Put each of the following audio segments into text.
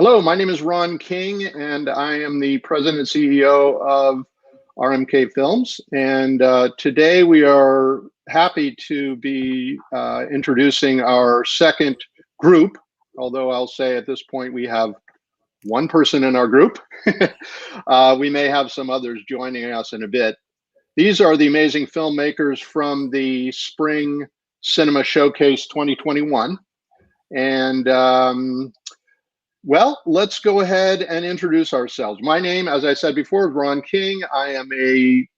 Hello, my name is Ron King, and I am the president and CEO of RMK Films. And today we are happy to be introducing our second group, although I'll say at this point we have one person in our group. We may have some others joining us in a bit. These are the amazing filmmakers from the Spring Cinema Showcase 2021. And well, let's go ahead and introduce ourselves. My name, as I said before, is Ron King. I am a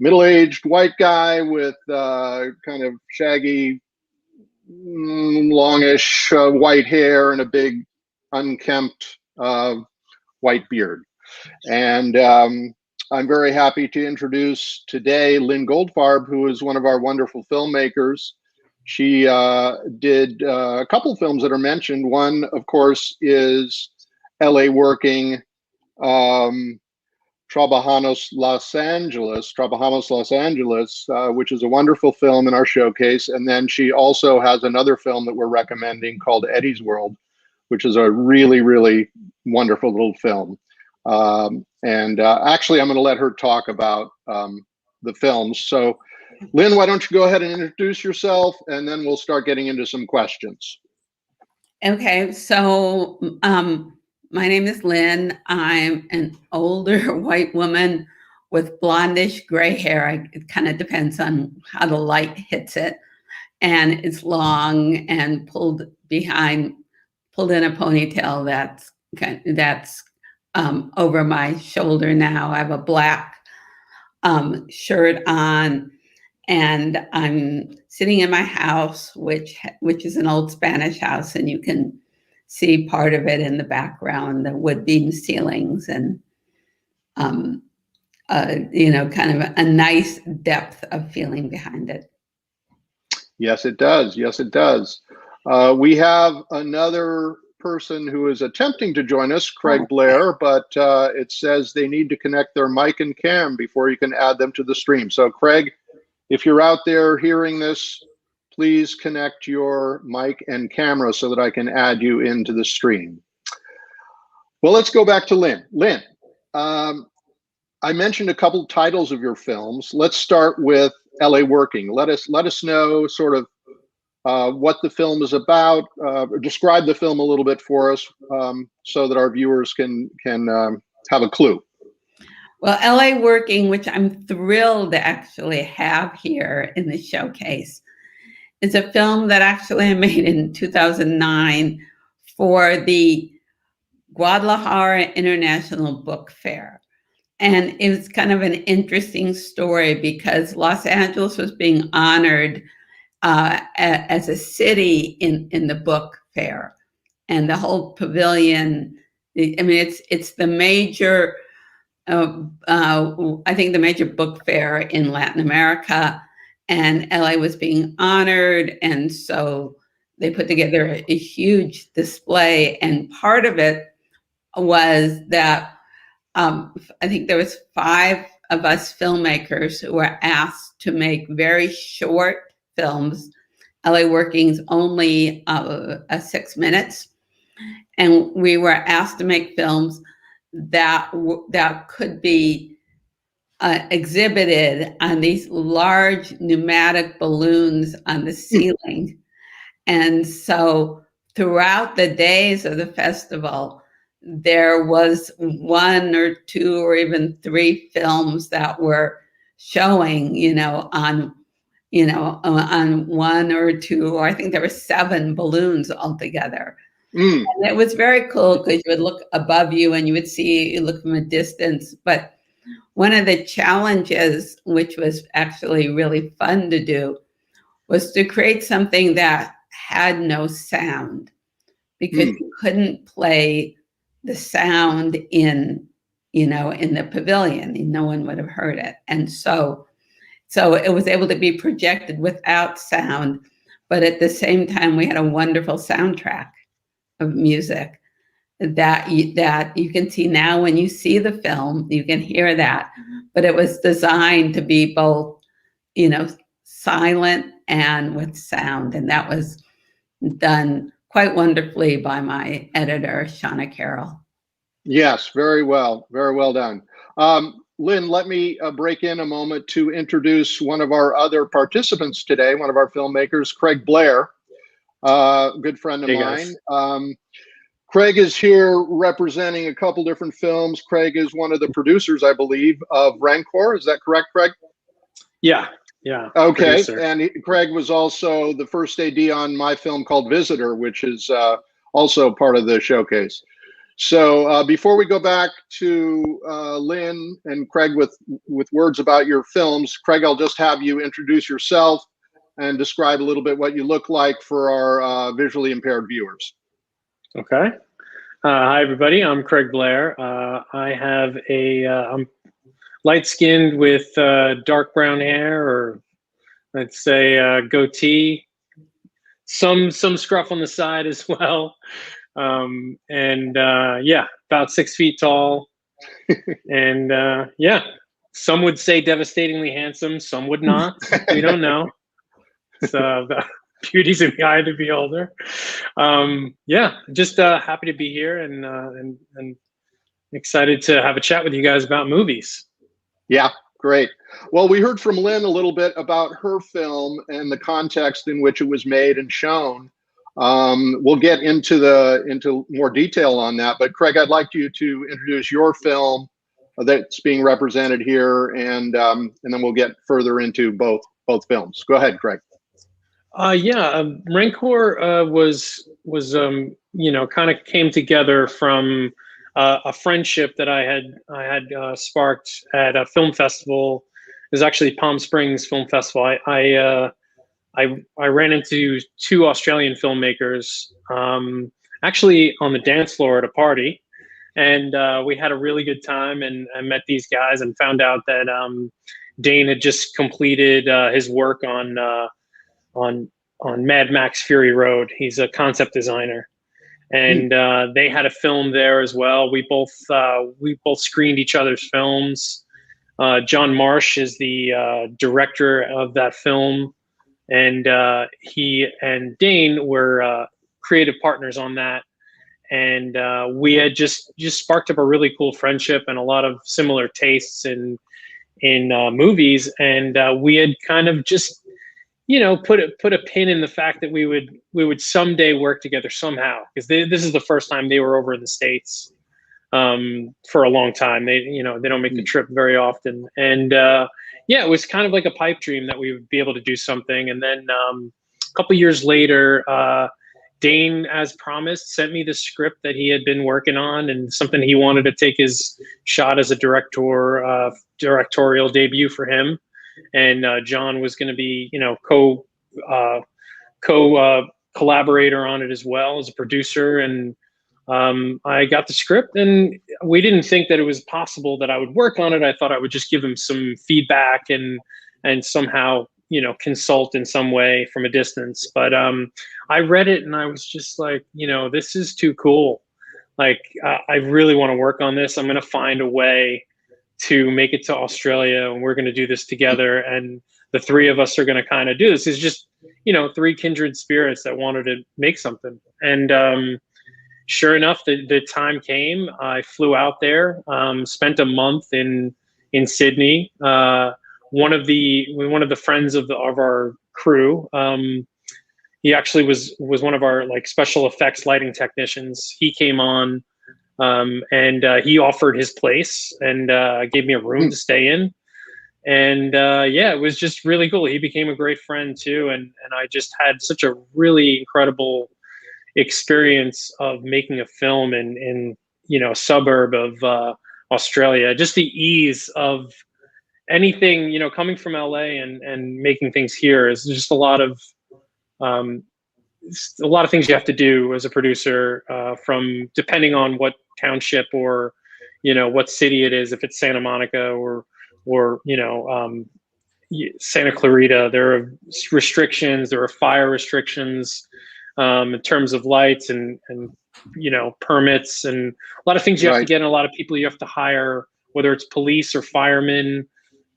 middle-aged white guy with kind of shaggy, longish white hair and a big unkempt white beard. And I'm very happy to introduce today Lynn Goldfarb, who is one of our wonderful filmmakers. She did a couple films that are mentioned. One, of course, is LA Working, Trabajamos Los Angeles, which is a wonderful film in our showcase. And then she also has another film that we're recommending called Eddie's World, which is a really, really wonderful little film. Actually, I'm going to let her talk about the films. So, Lynn, why don't you go ahead and introduce yourself, and then we'll start getting into some questions. Okay, so my name is Lynn. I'm an older white woman with blondish gray hair. It kind of depends on how the light hits it. And it's long and pulled in a ponytail that's over my shoulder now. I have a black shirt on. And I'm sitting in my house, which is an old Spanish house, and you can see part of it in the background, the wood beam ceilings, and kind of a nice depth of feeling behind it. Yes, it does. Yes, it does. We have another person who is attempting to join us, Craig Blair, but it says they need to connect their mic and cam before you can add them to the stream. So, Craig, if you're out there hearing this, please connect your mic and camera so that I can add you into the stream. Well, let's go back to Lynn. Lynn, I mentioned a couple titles of your films. Let's start with LA Working. Let us know sort of what the film is about. Describe the film a little bit for us so that our viewers can have a clue. Well, LA Working, which I'm thrilled to actually have here in the showcase, is a film that actually I made in 2009 for the Guadalajara International Book Fair. And it was kind of an interesting story because Los Angeles was being honored as a city in the book fair. And the whole pavilion, I mean, it's the major I think the major book fair in Latin America, and LA was being honored. And so they put together a huge display. And part of it was that I think there was 5 of us filmmakers who were asked to make very short films. LA Working's only 6 minutes. And we were asked to make films that could be exhibited on these large pneumatic balloons on the ceiling. And so throughout the days of the festival, there was 1 or 2 or even 3 films that were showing, on 1 or 2, or I think there were 7 balloons altogether. And it was very cool because you would look above you and you look from a distance. But one of the challenges, which was actually really fun to do, was to create something that had no sound, because you couldn't play the sound in the pavilion. No one would have heard it. And so it was able to be projected without sound, but at the same time, we had a wonderful soundtrack of music that you can see now. When you see the film, you can hear that, but it was designed to be both, silent and with sound. And that was done quite wonderfully by my editor, Shauna Carroll. Yes, very well done. Lynn, let me break in a moment to introduce one of our other participants today, one of our filmmakers, Craig Blair, good friend of mine. Craig is here representing a couple different films. Craig is one of the producers, I believe, of Rancor. Is that correct, Craig? Yeah. Okay, producer. And Craig was also the first AD on my film called Visitor, which is also part of the showcase. So before we go back to Lynn and Craig with words about your films, Craig, I'll just have you introduce yourself and describe a little bit what you look like for our visually impaired viewers. Okay. Hi, everybody. I'm Craig Blair. I'm light-skinned with dark brown hair, or let's say goatee, some scruff on the side as well. Yeah, about 6 feet tall. And yeah, some would say devastatingly handsome, some would not. We don't know. So the beauty's in the eye of the beholder. Yeah, just happy to be here and excited to have a chat with you guys about movies. Yeah, great. Well, we heard from Lynn a little bit about her film and the context in which it was made and shown. We'll get into more detail on that, but Craig, I'd like you to introduce your film that's being represented here, and then we'll get further into both films. Go ahead, Craig. Yeah, Rancor was kind of came together from a friendship that I had sparked at a film festival. It was actually Palm Springs Film Festival. I ran into two Australian filmmakers actually on the dance floor at a party, and we had a really good time. And I met these guys and found out that Dane had just completed his work on Mad Max Fury Road. He's a concept designer, and they had a film there as well. We both screened each other's films. John Marsh is the director of that film. And he and Dane were creative partners on that, and we had just sparked up a really cool friendship and a lot of similar tastes in movies. And we had kind of just put a pin in the fact that we would someday work together somehow, because this is the first time they were over in the States for a long time. They don't make the trip very often, and yeah, it was kind of like a pipe dream that we would be able to do something. And then a couple years later, Dane, as promised, sent me the script that he had been working on and something he wanted to take his shot as a directorial debut for him. And John was going to be, collaborator on it as well as a producer. And I got the script, and we didn't think that it was possible that I would work on it. I thought I would just give him some feedback and somehow, consult in some way from a distance. But I read it and I was just like, this is too cool. Like, I really want to work on this. I'm going to find a way to make it to Australia, and we're going to do this together. And the three of us are going to kind of do this. It's just, three kindred spirits that wanted to make something. And sure enough, the time came. I flew out there, spent a month in Sydney. One of the friends of our crew, he actually was one of our special effects lighting technicians. He came on, and he offered his place and gave me a room to stay in. And yeah, it was just really cool. He became a great friend too, and I just had such a really incredible experience of making a film in a suburb of Australia. Just the ease of anything, coming from LA and making things here is just a lot of things you have to do as a producer, from depending on what township or what city it is. If it's Santa Monica or Santa Clarita, there are restrictions. There are fire restrictions in terms of lights and permits, and a lot of things you have to get, and a lot of people you have to hire, whether it's police or firemen.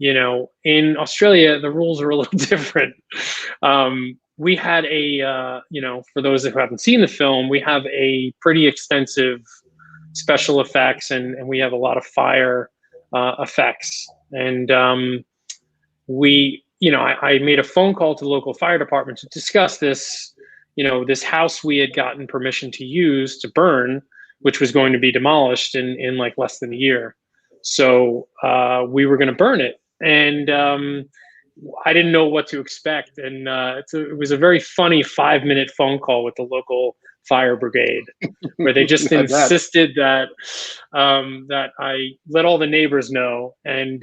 In Australia, the rules are a little different. we had a, for those who haven't seen the film, we have a pretty extensive special effects, and we have a lot of fire effects. And I made a phone call to the local fire department to discuss this, this house we had gotten permission to use to burn, which was going to be demolished in like less than a year. So we were going to burn it. And I didn't know what to expect. And it was a very funny 5-minute phone call with the local fire brigade, where they just insisted that that I let all the neighbors know and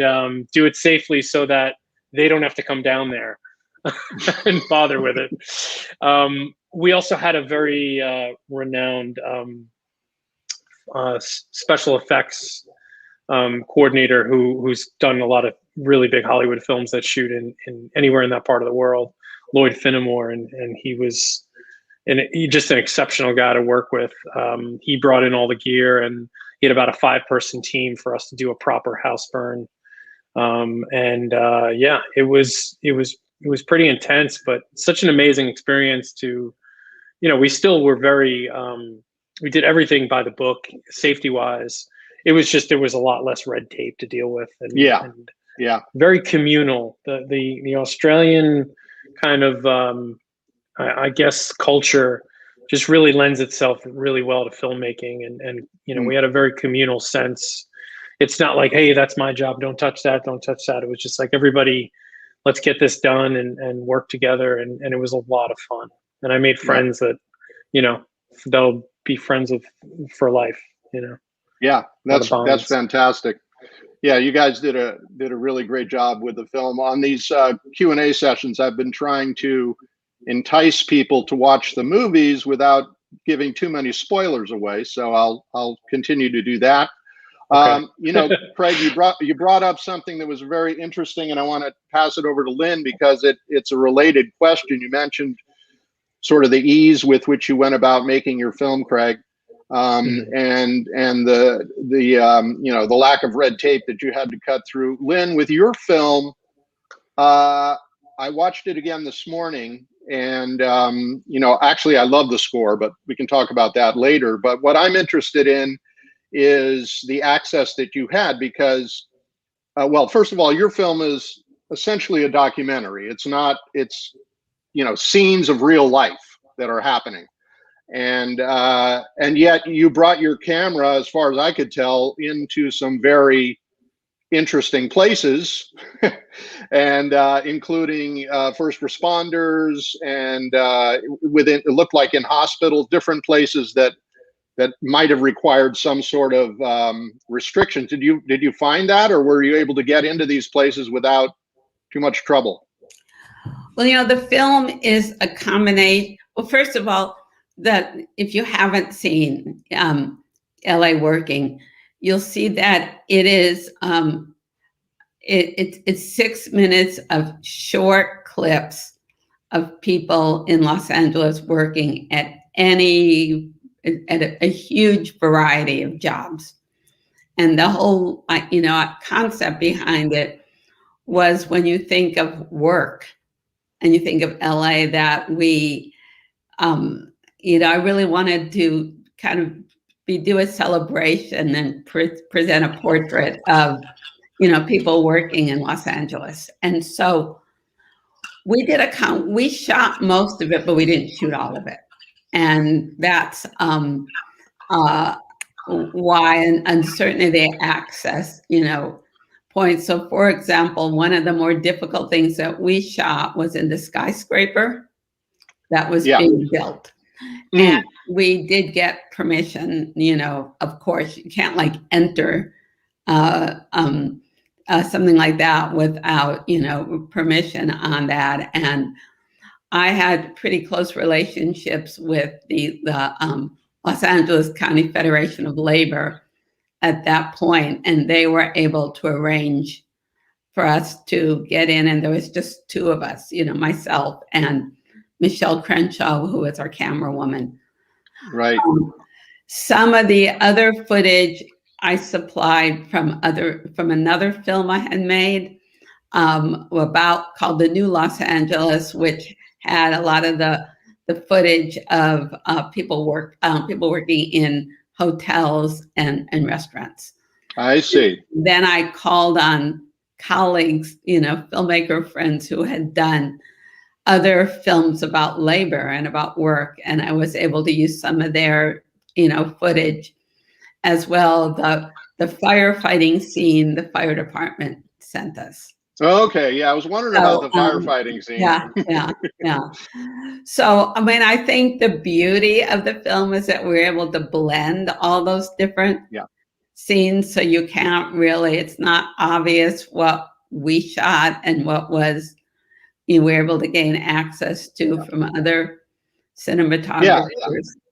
do it safely so that they don't have to come down there and bother with it. We also had a very renowned special effects coordinator who's done a lot of really big Hollywood films that shoot in anywhere in that part of the world, Lloyd Finnemore, and he's just an exceptional guy to work with. He brought in all the gear, and he had about a 5-person team for us to do a proper house burn. It was pretty intense, but such an amazing experience to, we still were very, we did everything by the book, safety wise. It was just, there was a lot less red tape to deal with. And very communal. The Australian kind of, I guess, culture just really lends itself really well to filmmaking. And we had a very communal sense. It's not like, hey, that's my job, don't touch that, don't touch that. It was just like, everybody, let's get this done and work together. And it was a lot of fun. And I made friends that, they'll be friends with for life, Yeah, that's fantastic. Yeah, you guys did a really great job with the film. On these Q&A sessions, I've been trying to entice people to watch the movies without giving too many spoilers away. So I'll continue to do that. Okay. Craig, you brought up something that was very interesting, and I want to pass it over to Lynn because it's a related question. You mentioned sort of the ease with which you went about making your film, Craig, and the lack of red tape that you had to cut through. Lynn, with your film, I watched it again this morning, and actually I love the score, but we can talk about that later. But what I'm interested in is the access that you had, because first of all, your film is essentially a documentary. It's scenes of real life that are happening, and yet you brought your camera, as far as I could tell, into some very interesting places, and including first responders, and it looked like in hospitals, different places that might have required some sort of restriction. Did you find that, or were you able to get into these places without too much trouble? Well, the film is a combination. Well, first of all, that if you haven't seen LA Working, you'll see that it is it's 6 minutes of short clips of people in Los Angeles working at a huge variety of jobs. And the whole, concept behind it was, when you think of work and you think of LA, that we, I really wanted to kind of do a celebration and present a portrait of, people working in Los Angeles. And so we we shot most of it, but we didn't shoot all of it. And that's why, and certainly the access, points. So, for example, one of the more difficult things that we shot was in the skyscraper that was being built. And we did get permission, of course, you can't enter something like that without, permission on that. And I had pretty close relationships with the Los Angeles County Federation of Labor at that point, and they were able to arrange for us to get in. And there was just 2 of us, myself and Michelle Crenshaw, who was our camera woman. Right. Some of the other footage I supplied from another film I had made called The New Los Angeles, which had a lot of the footage of people working in hotels and restaurants. I see. Then I called on colleagues, filmmaker friends who had done other films about labor and about work, and I was able to use some of their, footage as well. The firefighting scene, the fire department sent us. Okay, yeah, I was wondering about the firefighting scene. Yeah. So, I think the beauty of the film is that we're able to blend all those different scenes, so you can't really, it's not obvious what we shot and what was, we're able to gain access to from other cinematographers.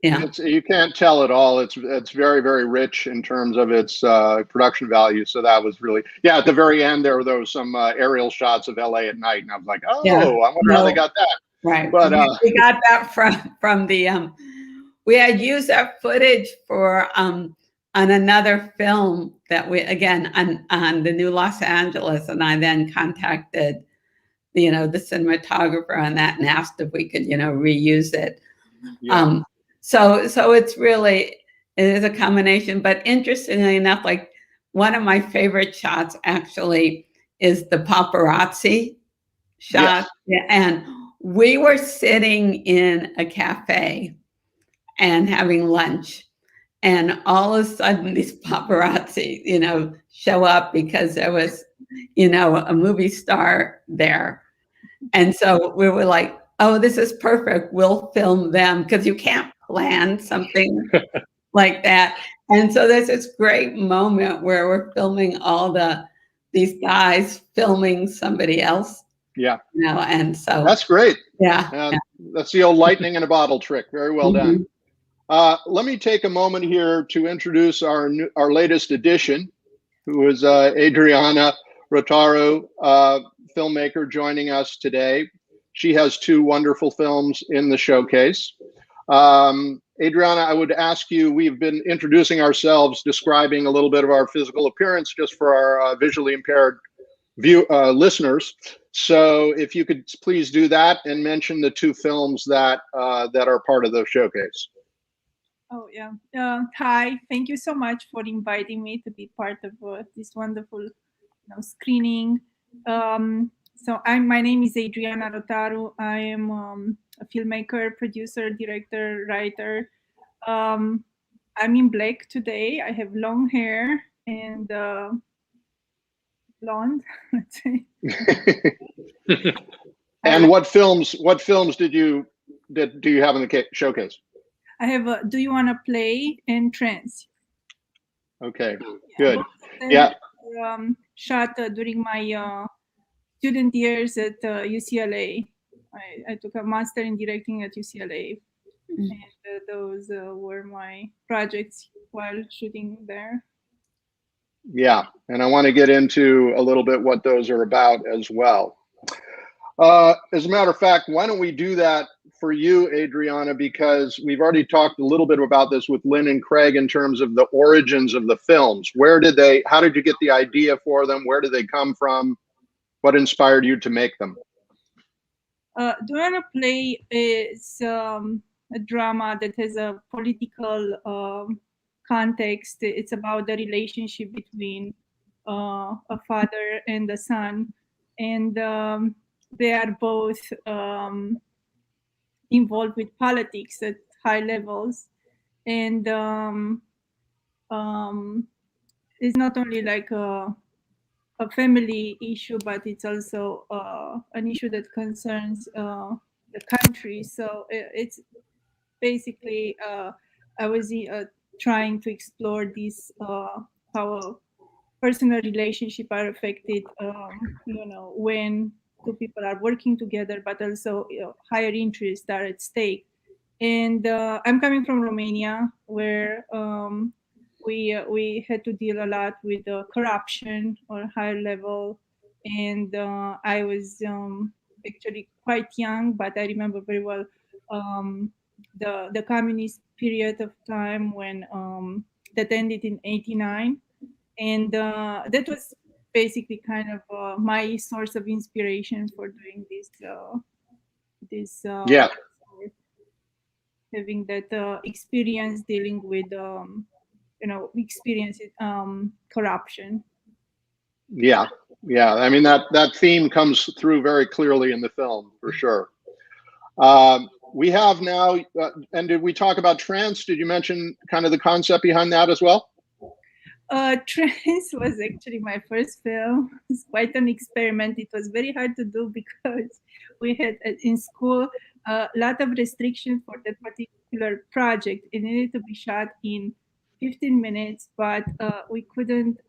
You can't tell at all. It's very, very rich in terms of its production value. So that was really, at the very end there were some aerial shots of LA at night, and I was like, I wonder how they got that. Right, but we got that from the we had used that footage for on another film that we, again, on the new Los Angeles, and I then contacted the cinematographer on that and asked if we could reuse it. So it's really, it is a combination. But interestingly enough, like, one of my favorite shots actually is the paparazzi shot. And we were sitting in a cafe and having lunch, and all of a sudden these paparazzi show up because there was a movie star there. And so we were like, oh, this is perfect, we'll film them, because you can't plan something like that. And so there's this great moment where we're filming these guys filming somebody else. And so that's great. Yeah. That's the old lightning in a bottle trick. Very well done. Let me take a moment here to introduce our latest addition, who is Adriana Rotaro, filmmaker, joining us today. She has 2 wonderful films in the showcase. Adriana, I would ask you, we've been introducing ourselves, describing a little bit of our physical appearance just for our visually impaired listeners. So if you could please do that and mention the 2 films that are part of the showcase. Oh, yeah. Hi, thank you so much for inviting me to be part of this wonderful screening. So my name is Adriana Rotaro. I am a filmmaker, producer, director, writer. I'm in black today. I have long hair and blonde, let's say. And what films do you have in the showcase? I have Do You Wanna Play and Trends. Okay, good. Yeah. Shot during my student years at UCLA. I took a master in directing at UCLA, and those were my projects while shooting there. Yeah, and I want to get into a little bit what those are about as well. As a matter of fact, why don't we do that for you, Adriana, because we've already talked a little bit about this with Lynn and Craig in terms of the origins of the films. How did you get the idea for them? Where did they come from? What inspired you to make them? Do You Wanna Play is a drama that has a political context. It's about the relationship between a father and a son, and they are both involved with politics at high levels. And it's not only like a family issue, but it's also an issue that concerns the country. So it's basically I was trying to explore this how personal relationships are affected, when 2 people are working together, but also higher interests are at stake. And I'm coming from Romania, where we had to deal a lot with corruption on a higher level, and I was actually quite young, but I remember very well the communist period of time when that ended in '89, and that was basically kind of my source of inspiration for doing this Yeah. having that experience dealing with corruption. Yeah, yeah. I mean, that theme comes through very clearly in the film, for sure. We have now, and did we talk about trance? Did you mention kind of the concept behind that as well? Trance was actually my first film. It's quite an experiment. It was very hard to do because we had in school a lot of restrictions for that particular project. It needed to be shot in 15 minutes, but we couldn't.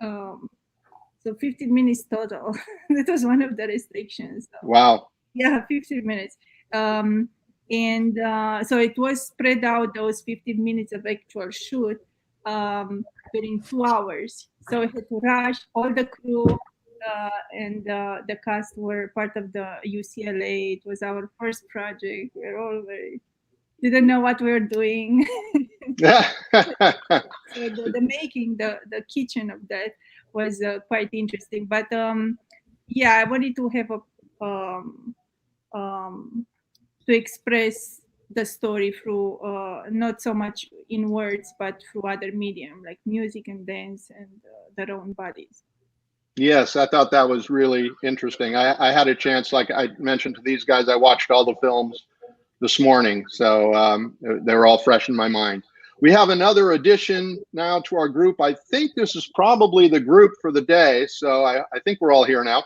So 15 minutes total. That was one of the restrictions. So, Wow. yeah, 15 minutes. So it was spread out, those 15 minutes of actual shoot, within 2 hours. So we had to rush. All the crew and the cast were part of the UCLA. It was our first project. We were all didn't know what we were doing. So the making, the kitchen of that was quite interesting. But yeah, I wanted to have to express the story through not so much in words, but through other medium like music and dance and their own bodies. Yes, I thought that was really interesting. I had a chance, like I mentioned to these guys, I watched all the films this morning, so they're all fresh in my mind. We have another addition now to our group. I think this is probably the group for the day, so I think we're all here now.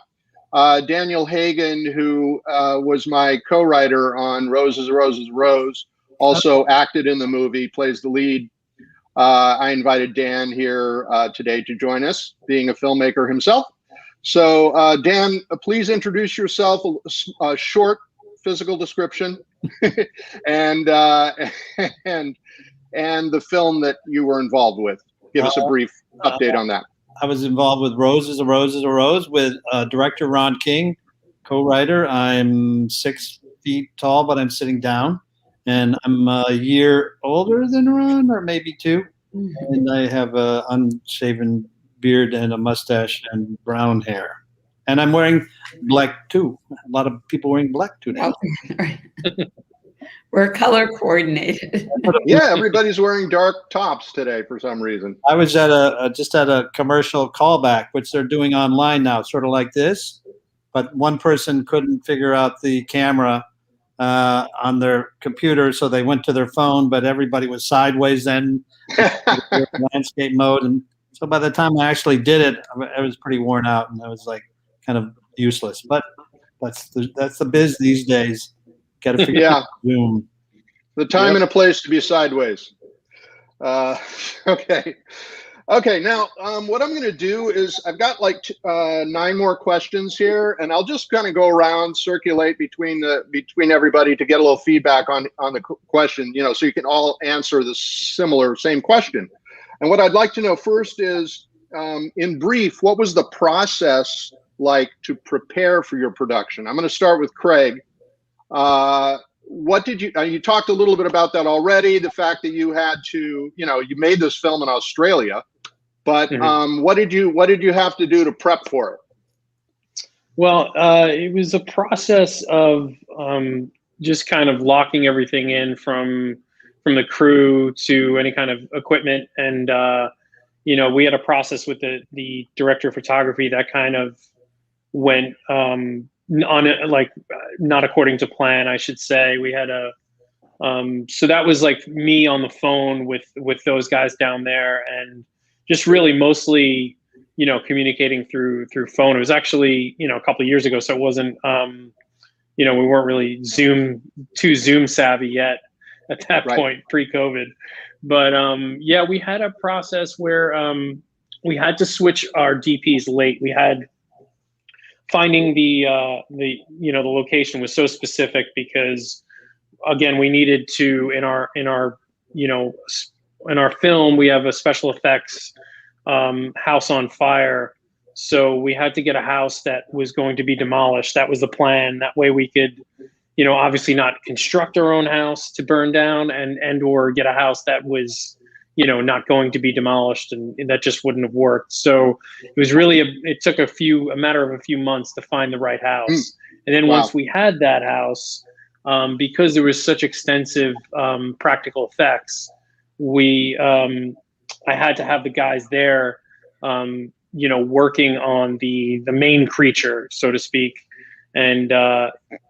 Daniel Hagen, who was my co-writer on Roses, Roses, Rose, also acted in the movie, plays the lead. I invited Dan here today to join us, being a filmmaker himself. So Dan, please introduce yourself, a short physical description, and the film that you were involved with. Give us a brief update on that. I was involved with Roses, Roses, Rose with director Ron King, co-writer. I'm 6 feet tall, but I'm sitting down. And I'm a year older than Ron, or maybe 2. And I have an unshaven beard and a mustache and brown hair. And I'm wearing black too. A lot of people wearing black today. We're color coordinated. Yeah, everybody's wearing dark tops today for some reason. I was at just at a commercial callback, which they're doing online now, sort of like this. But one person couldn't figure out the camera on their computer, so they went to their phone, but everybody was sideways then, landscape mode. And so by the time I actually did it, I was pretty worn out, and I was like kind of useless. But that's the biz these days. Got to figure out Zoom. The time and a place to be sideways. Okay. Now, what I'm going to do is I've got like 9 more questions here, and I'll just kind of go around, circulate between everybody to get a little feedback on the question, so you can all answer the same question. And what I'd like to know first is, in brief, what was the process like to prepare for your production? I'm going to start with Craig. What did you talked a little bit about that already, the fact that you had to, you made this film in Australia, but what did you have to do to prep for it? Well, it was a process of just kind of locking everything in from the crew to any kind of equipment. And, we had a process with the director of photography that kind of went on it, like not according to plan, I should say. We had so that was like me on the phone with those guys down there, and just really mostly, communicating through phone. It was actually, a couple of years ago, so it wasn't, we weren't really too Zoom savvy yet at that point, pre-COVID. But yeah, we had a process where we had to switch our DPs late. We had finding the location was so specific because, again, we needed to in our film, we have a special effects house on fire, so we had to get a house that was going to be demolished. That was the plan. That way we could, obviously not construct our own house to burn down and or get a house that was, not going to be demolished, and that just wouldn't have worked. So it was really, it took a matter of a few months to find the right house. And then once we had that house, because there was such extensive practical effects, I had to have the guys there, working on the main creature, so to speak, and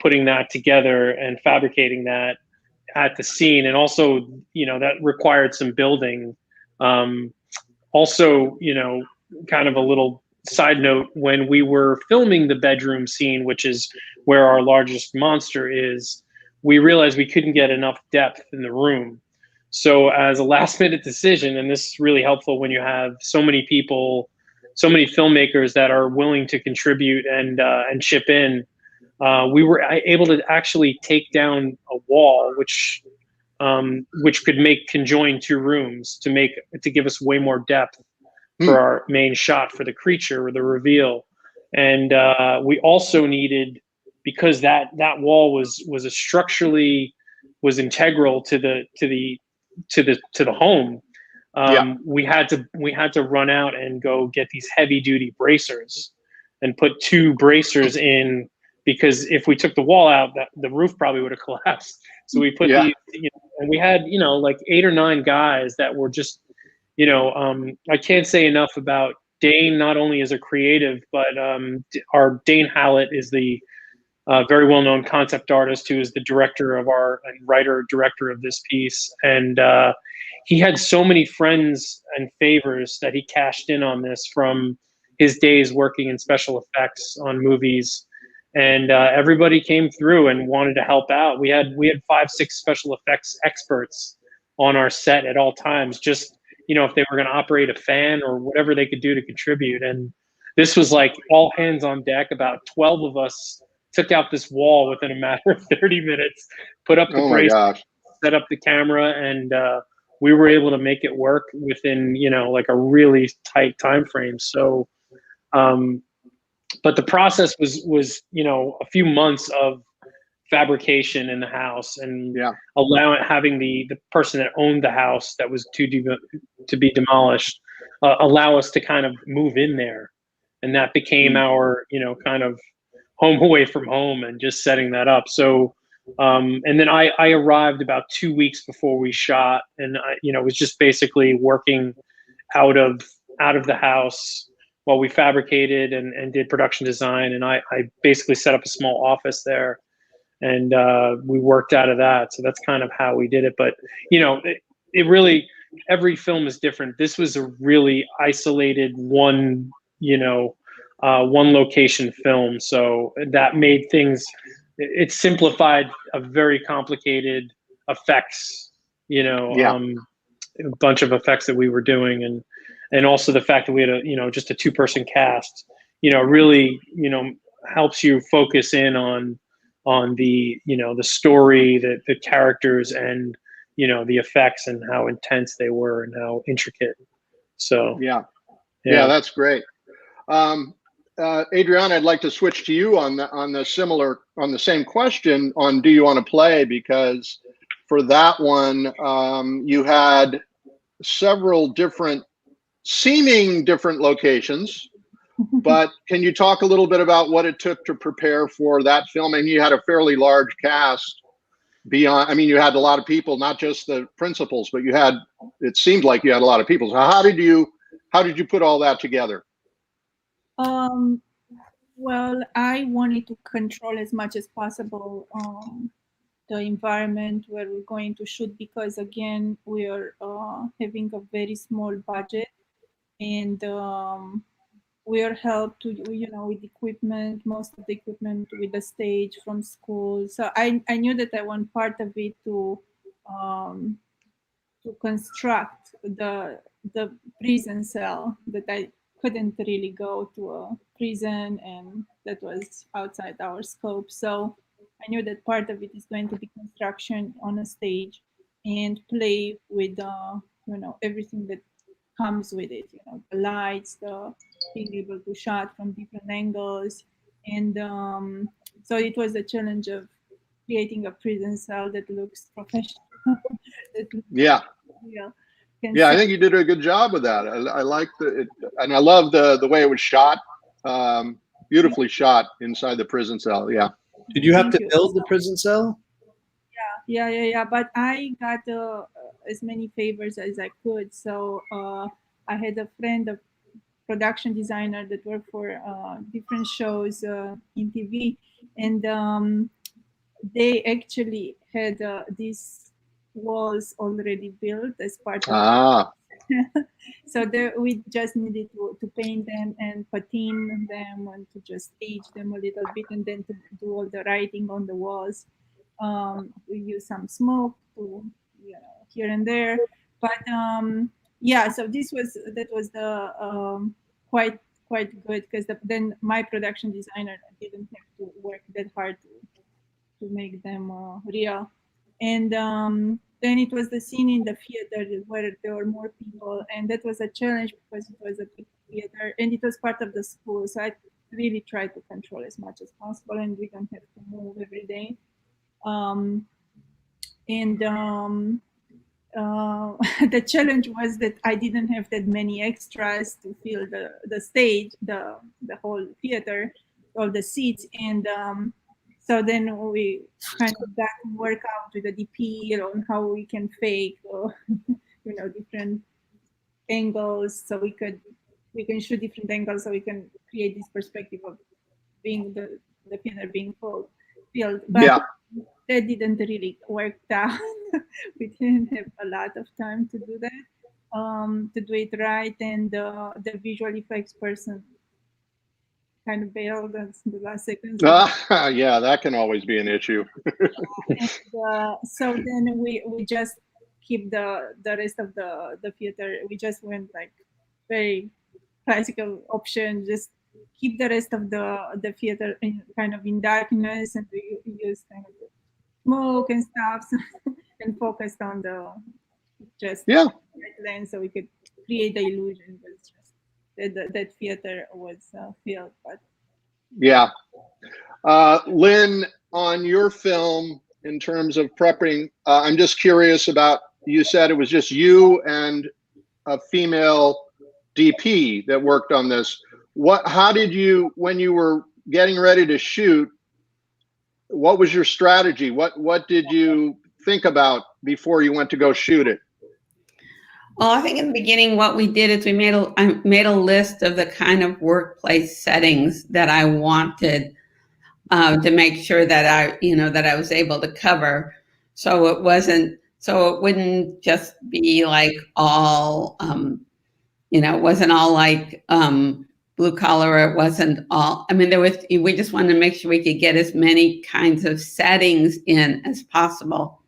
putting that together and fabricating that at the scene. And also, that required some building. Also, kind of a little side note, when we were filming the bedroom scene, which is where our largest monster is, we realized we couldn't get enough depth in the room. So as a last minute decision, and this is really helpful when you have so many people, so many filmmakers that are willing to contribute and chip in, we were able to actually take down a wall, which could make conjoin two rooms to give us way more depth for our main shot for the creature or the reveal. And we also needed, because that wall was integral to the home. We had to run out and go get these heavy duty bracers and put 2 bracers in, because if we took the wall out, the roof probably would have collapsed. So we put these, and we had, like 8 or 9 guys that were just, I can't say enough about Dane, not only as a creative, but our Dane Hallett is the very well-known concept artist who is the director of writer-director of this piece. And he had so many friends and favors that he cashed in on this from his days working in special effects on movies. And everybody came through and wanted to help out. We had 5, 6 special effects experts on our set at all times, just, if they were going to operate a fan or whatever they could do to contribute. And this was like all hands on deck. About 12 of us took out this wall within a matter of 30 minutes, put up the brace, set up the camera, and we were able to make it work within, like a really tight time frame. So, but the process was a few months of fabrication in the house, and having the person that owned the house that was to be demolished allow us to kind of move in there, and that became our kind of home away from home, and just setting that up. So and then I arrived about 2 weeks before we shot, and I was just basically working out of the house while we fabricated and did production design, and I basically set up a small office there. And we worked out of that. So that's kind of how we did it. But, it really, every film is different. This was a really isolated one location film. So that made things, it simplified a very complicated effects, a bunch of effects that we were doing. And also the fact that we had just a 2-person cast, really, helps you focus in on the the story, the characters, and the effects, and how intense they were and how intricate. So yeah, that's great. Adriana, I'd like to switch to you on the same question on Do You Want to Play, because for that one you had several seeming different locations. But can you talk a little bit about what it took to prepare for that film? And you had a fairly large cast you had a lot of people, not just the principals, but it seemed like you had a lot of people. So how did you put all that together? Well, I wanted to control as much as possible the environment where we're going to shoot, because again, we are having a very small budget, and we are helped with equipment, most of the equipment with the stage from school. So I knew that I want part of it to construct the prison cell, that I couldn't really go to a prison, and that was outside our scope. So I knew that part of it is going to be construction on a stage, and play with everything that comes with it, the lights, the being able to shot from different angles. And so it was a challenge of creating a prison cell that looks professional. I think you did a good job with that. I like and I love the way it was shot. Beautifully shot inside the prison cell. Did you have to build the prison cell? But I got as many favors as I could. So I had a friend, a production designer that worked for different shows in TV, and they actually had these walls already built as part of Ah, so there, we just needed to paint them and patina them and to just age them a little bit and then to do all the writing on the walls. We use some smoke to, here and there. But yeah, so that was the quite good because then my production designer didn't have to work that hard to make them real. And then it was the scene in the theater where there were more people, and that was a challenge because it was a big theater and it was part of the school. So I really tried to control as much as possible, and we don't have to move every day. And the challenge was that I didn't have that many extras to fill the stage, the whole theater, all the seats, and so then we kind of got to work out with the DP on how we can fake, different angles, so we can shoot different angles, so we can create this perspective of being the theater being filled. But yeah. that didn't really work out. We didn't have a lot of time to do that, to do it right, and the visual effects person kind of bailed at the last second. Yeah, that can always be an issue. And, so then we just keep the rest of the theater. We just went like very classical option, just keep the rest of the theater kind of in darkness, and we use kind of smoke and stuff and focused on the just lens so we could create the illusion. But it's just that theater was filled. But yeah. Lynn, on your film, in terms of prepping, I'm just curious about, you said it was just you and a female DP that worked on this. How did you, when you were getting ready to shoot, what was your strategy? What did you think about before you went to go shoot it? Well, I think in the beginning, what we did is I made a list of the kind of workplace settings that I wanted to make sure that I was able to cover. So it wouldn't just be like all, it wasn't all like blue collar. It wasn't all, we just wanted to make sure we could get as many kinds of settings in as possible.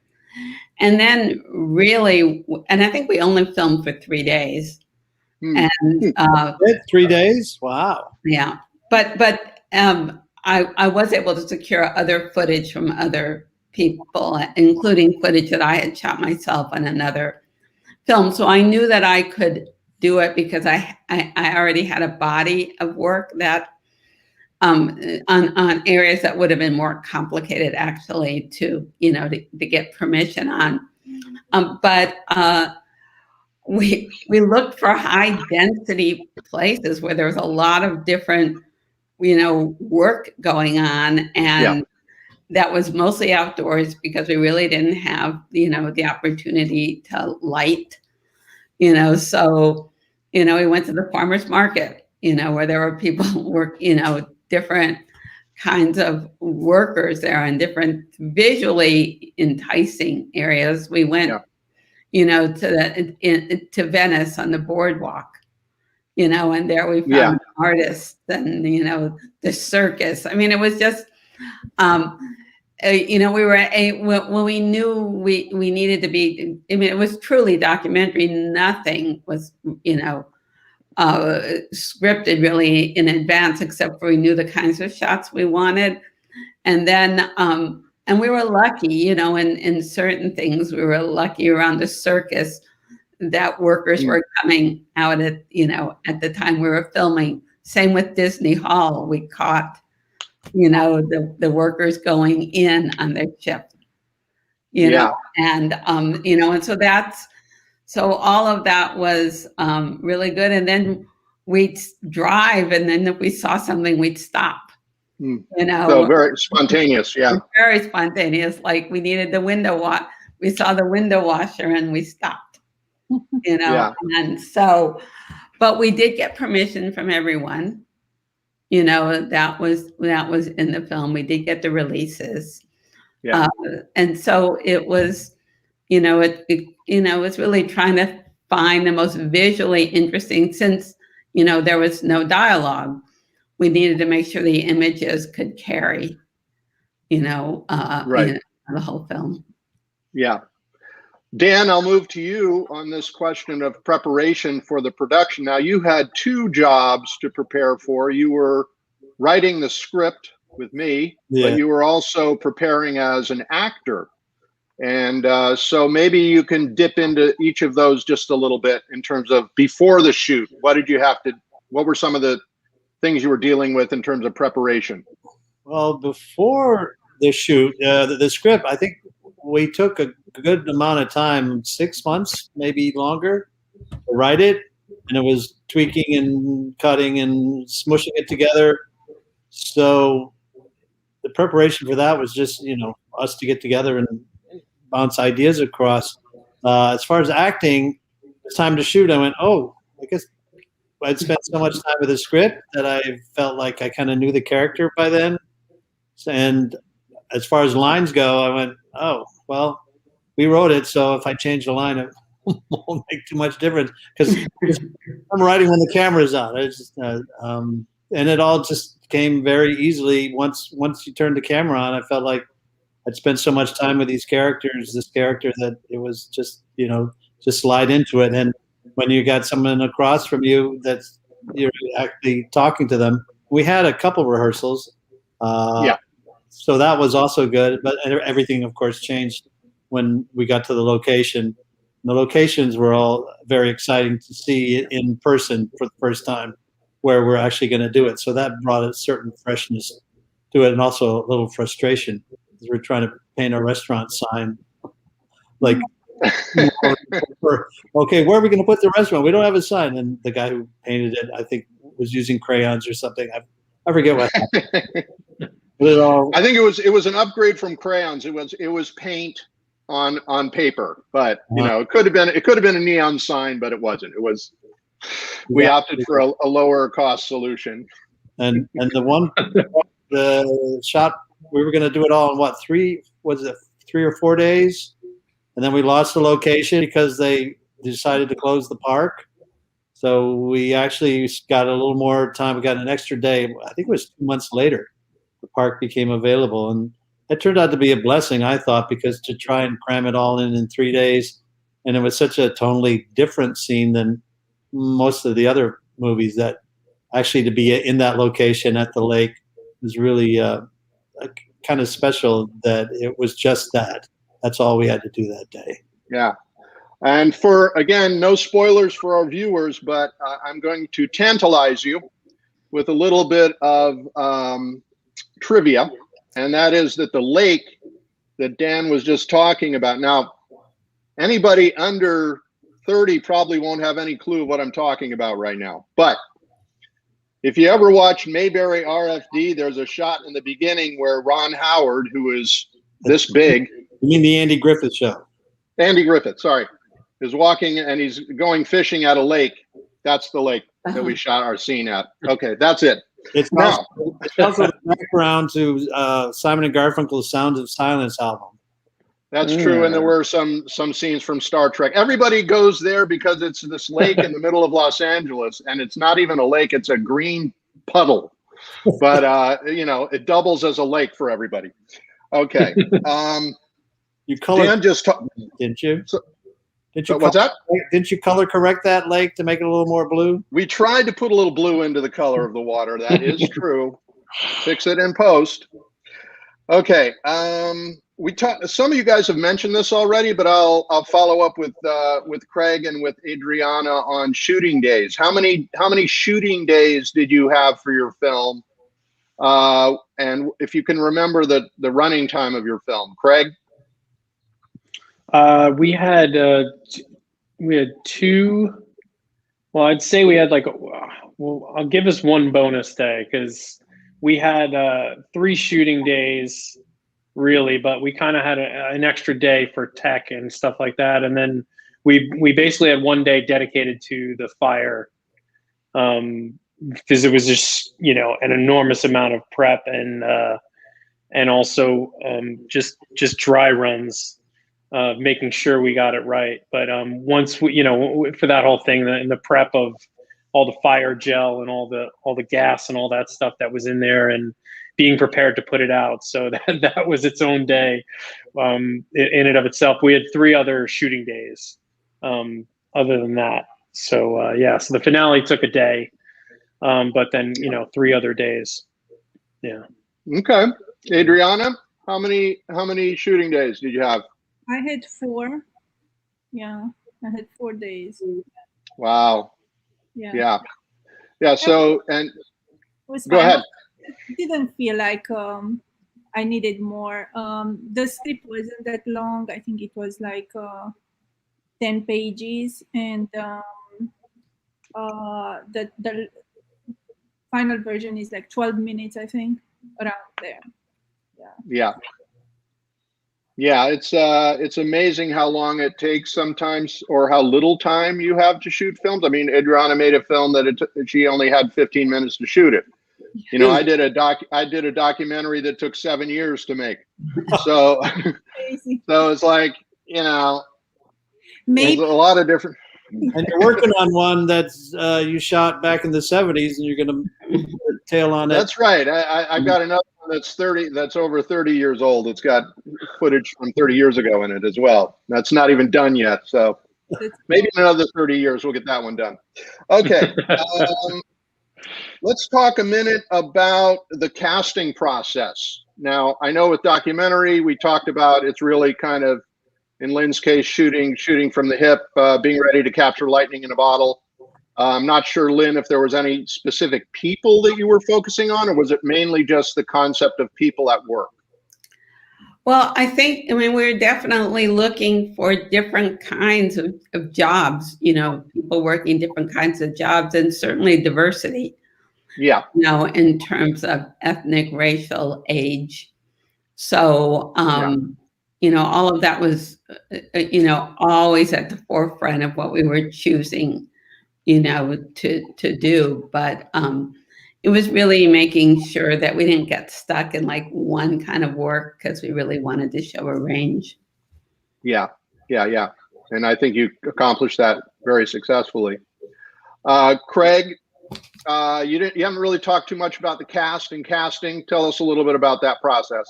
And then really, and I think we only filmed for 3 days. And 3 days? Wow. Yeah. But I was able to secure other footage from other people, including footage that I had shot myself on another film. So I knew that I could do it because I already had a body of work that on areas that would have been more complicated actually to get permission on. But we looked for high density places where there was a lot of different work going on, and that was mostly outdoors because we really didn't have the opportunity to light. So we went to the farmers market, where there were people work, different kinds of workers there and different visually enticing areas. We went, to Venice on the boardwalk, and there we found artists and, the circus. It was just, we were when we knew we needed to be, it was truly documentary. Nothing was, scripted really in advance, except for we knew the kinds of shots we wanted. And then, and we were lucky, in certain things, we were lucky around the circus that workers were coming out at the time we were filming. Same with Disney Hall. We caught, the workers going in on their shift, and, and so all of that was really good. And then we'd drive, and then if we saw something, we'd stop, Mm. You know, So very spontaneous, yeah. very spontaneous. Like we needed the window we saw the window washer and we stopped. You know, Yeah. and so, but we did get permission from everyone. You know, that was in the film. We did get the releases. Yeah. And so it was, you know, it's really trying to find the most visually interesting, since, you know, there was no dialogue. We needed to make sure the images could carry, Right. the whole film. Yeah. Dan, I'll move to you on this question of preparation for the production. Now, you had two jobs to prepare for. You were writing the script with me, but you were also preparing as an actor. And so maybe you can dip into each of those just a little bit in terms of before the shoot. What were some of the things you were dealing with in terms of preparation? Well, before the shoot, the script, I think we took a good amount of time, 6 months, maybe longer, to write it. And it was tweaking and cutting and smushing it together. So the preparation for that was just, us to get together and bounce ideas across. As far as acting, it's time to shoot. I went, I guess I'd spent so much time with the script that I felt like I kind of knew the character by then. And as far as lines go, I went, well, we wrote it, so if I change the line, it won't make too much difference because I'm writing when the camera's on. It's just, and it all just came very easily once you turned the camera on. I felt like I'd spent so much time with this character, that it was just, just slide into it. And when you got someone across from you that's you're actually talking to them, we had a couple rehearsals. So that was also good, but everything, of course, changed when we got to the location. The locations were all very exciting to see in person for the first time, where we're actually going to do it. So that brought a certain freshness to it, and also a little frustration because we're trying to paint a restaurant sign. Like, okay, where are we going to put the restaurant? We don't have a sign. And the guy who painted it, I think, was using crayons or something. I forget what happened. I think it was an upgrade from crayons. It was paint on paper, but it could have been a neon sign, but it wasn't. It was we opted for a lower cost solution. And the shot, we were going to do it all in 3 or 4 days, and then we lost the location because they decided to close the park. So we actually got a little more time. We got an extra day. I think it was 2 months later. The park became available, and it turned out to be a blessing, I thought, because to try and cram it all in 3 days, and it was such a totally different scene than most of the other movies, that actually to be in that location at the lake was really kind of special, that it was just that. That's all we had to do that day. Yeah. And again, no spoilers for our viewers, but I'm going to tantalize you with a little bit of trivia, and that is that the lake that Dan was just talking about. Now, anybody under 30 probably won't have any clue what I'm talking about right now. But if you ever watched Mayberry RFD, there's a shot in the beginning where Ron Howard, who is this big. You mean the Andy Griffith Show? Andy Griffith, sorry, is walking and he's going fishing at a lake. That's the lake that we shot our scene at. Okay, that's it. It's also the background to Simon & Garfunkel's Sounds of Silence album. That's true, and there were some scenes from Star Trek. Everybody goes there because it's this lake in the middle of Los Angeles, and it's not even a lake; it's a green puddle. But it doubles as a lake for everybody. Okay. You colored, Dan just didn't you? What's that? Didn't you color correct that lake to make it a little more blue? We tried to put a little blue into the color of the water. That is true. Fix it in post. Okay. Some of you guys have mentioned this already, but I'll follow up with Craig and with Adriana on shooting days. How many shooting days did you have for your film? And if you can remember the running time of your film, Craig? We had 2. Well, I'd say we had I'll give us one bonus day because we had 3 shooting days really, but we kind of had an extra day for tech and stuff like that. And then we basically had 1 day dedicated to the fire, because it was just, you know, an enormous amount of prep and also just dry runs, making sure we got it right. But once we, you know, for that whole thing, in the prep of all the fire gel and all the gas and all that stuff that was in there, and being prepared to put it out, so that was its own day in and of itself. We had 3 other shooting days other than that. So yeah, so the finale took a day, but then, you know, 3 other days. Yeah. Okay. Adriana, how many shooting days did you have? I had 4. Yeah, I had 4 days. Wow. Yeah. Yeah. So, and go fine. ahead. It didn't feel like I needed more. The script wasn't that long. I think it was like 10 pages, and the final version is like 12 minutes, I think, around there. Yeah, it's amazing how long it takes sometimes, or how little time you have to shoot films. I mean, Adriana made a film that she only had 15 minutes to shoot it. You know, I did a documentary that took 7 years to make. So, so it's like, you know, maybe there's a lot of different. And you're working on one that's you shot back in the 70s, and you're going to tail on it. That's right. I've got another one that's over 30 years old. It's got footage from 30 years ago in it as well. That's not even done yet. So maybe in another 30 years we'll get that one done. Okay. Let's talk a minute about the casting process. Now, I know with documentary, we talked about it's really kind of, in Lynn's case, shooting from the hip, being ready to capture lightning in a bottle. I'm not sure, Lynn, if there was any specific people that you were focusing on, or was it mainly just the concept of people at work? Well, I mean, we're definitely looking for different kinds of jobs, you know, people working different kinds of jobs, and certainly diversity. Yeah. You know, in terms of ethnic, racial, age. So, you know, all of that was, you know, always at the forefront of what we were choosing, you know, to do. But it was really making sure that we didn't get stuck in like one kind of work, because we really wanted to show a range. Yeah. And I think you accomplished that very successfully. Craig, you haven't really talked too much about the cast and casting. Tell us a little bit about that process.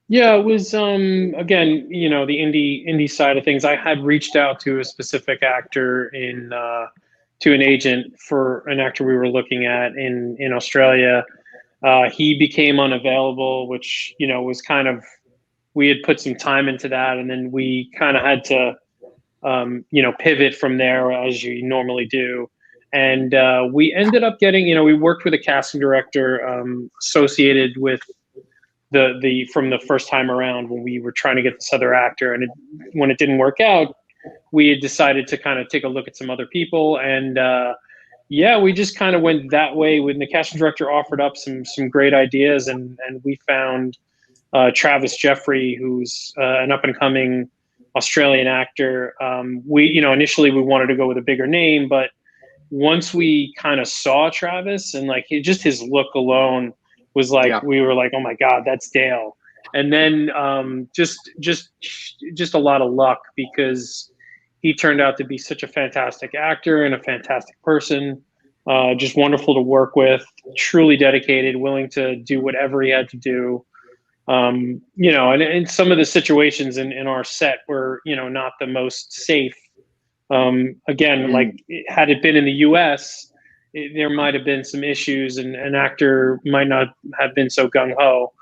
Yeah, it was again, you know, the indie side of things. I had reached out to a specific actor to an agent for an actor we were looking at in Australia. He became unavailable, which, you know, was kind of, we had put some time into that, and then we kind of had to you know, pivot from there, as you normally do. And we ended up getting, you know, we worked with a casting director associated with from the first time around when we were trying to get this other actor. And when it didn't work out, we had decided to kind of take a look at some other people. And yeah, we just kind of went that way when the casting director offered up some great ideas. And we found Travis Jeffrey, who's an up and coming Australian actor. We, you know, initially we wanted to go with a bigger name, but once we kind of saw Travis, and like just his look alone was like, we were like, oh my God, that's Dale. And then just a lot of luck, because he turned out to be such a fantastic actor and a fantastic person, just wonderful to work with, truly dedicated, willing to do whatever he had to do. You know, and some of the situations in our set were, you know, not the most safe. Again, like had it been in the US, there might have been some issues, and an actor might not have been so gung-ho.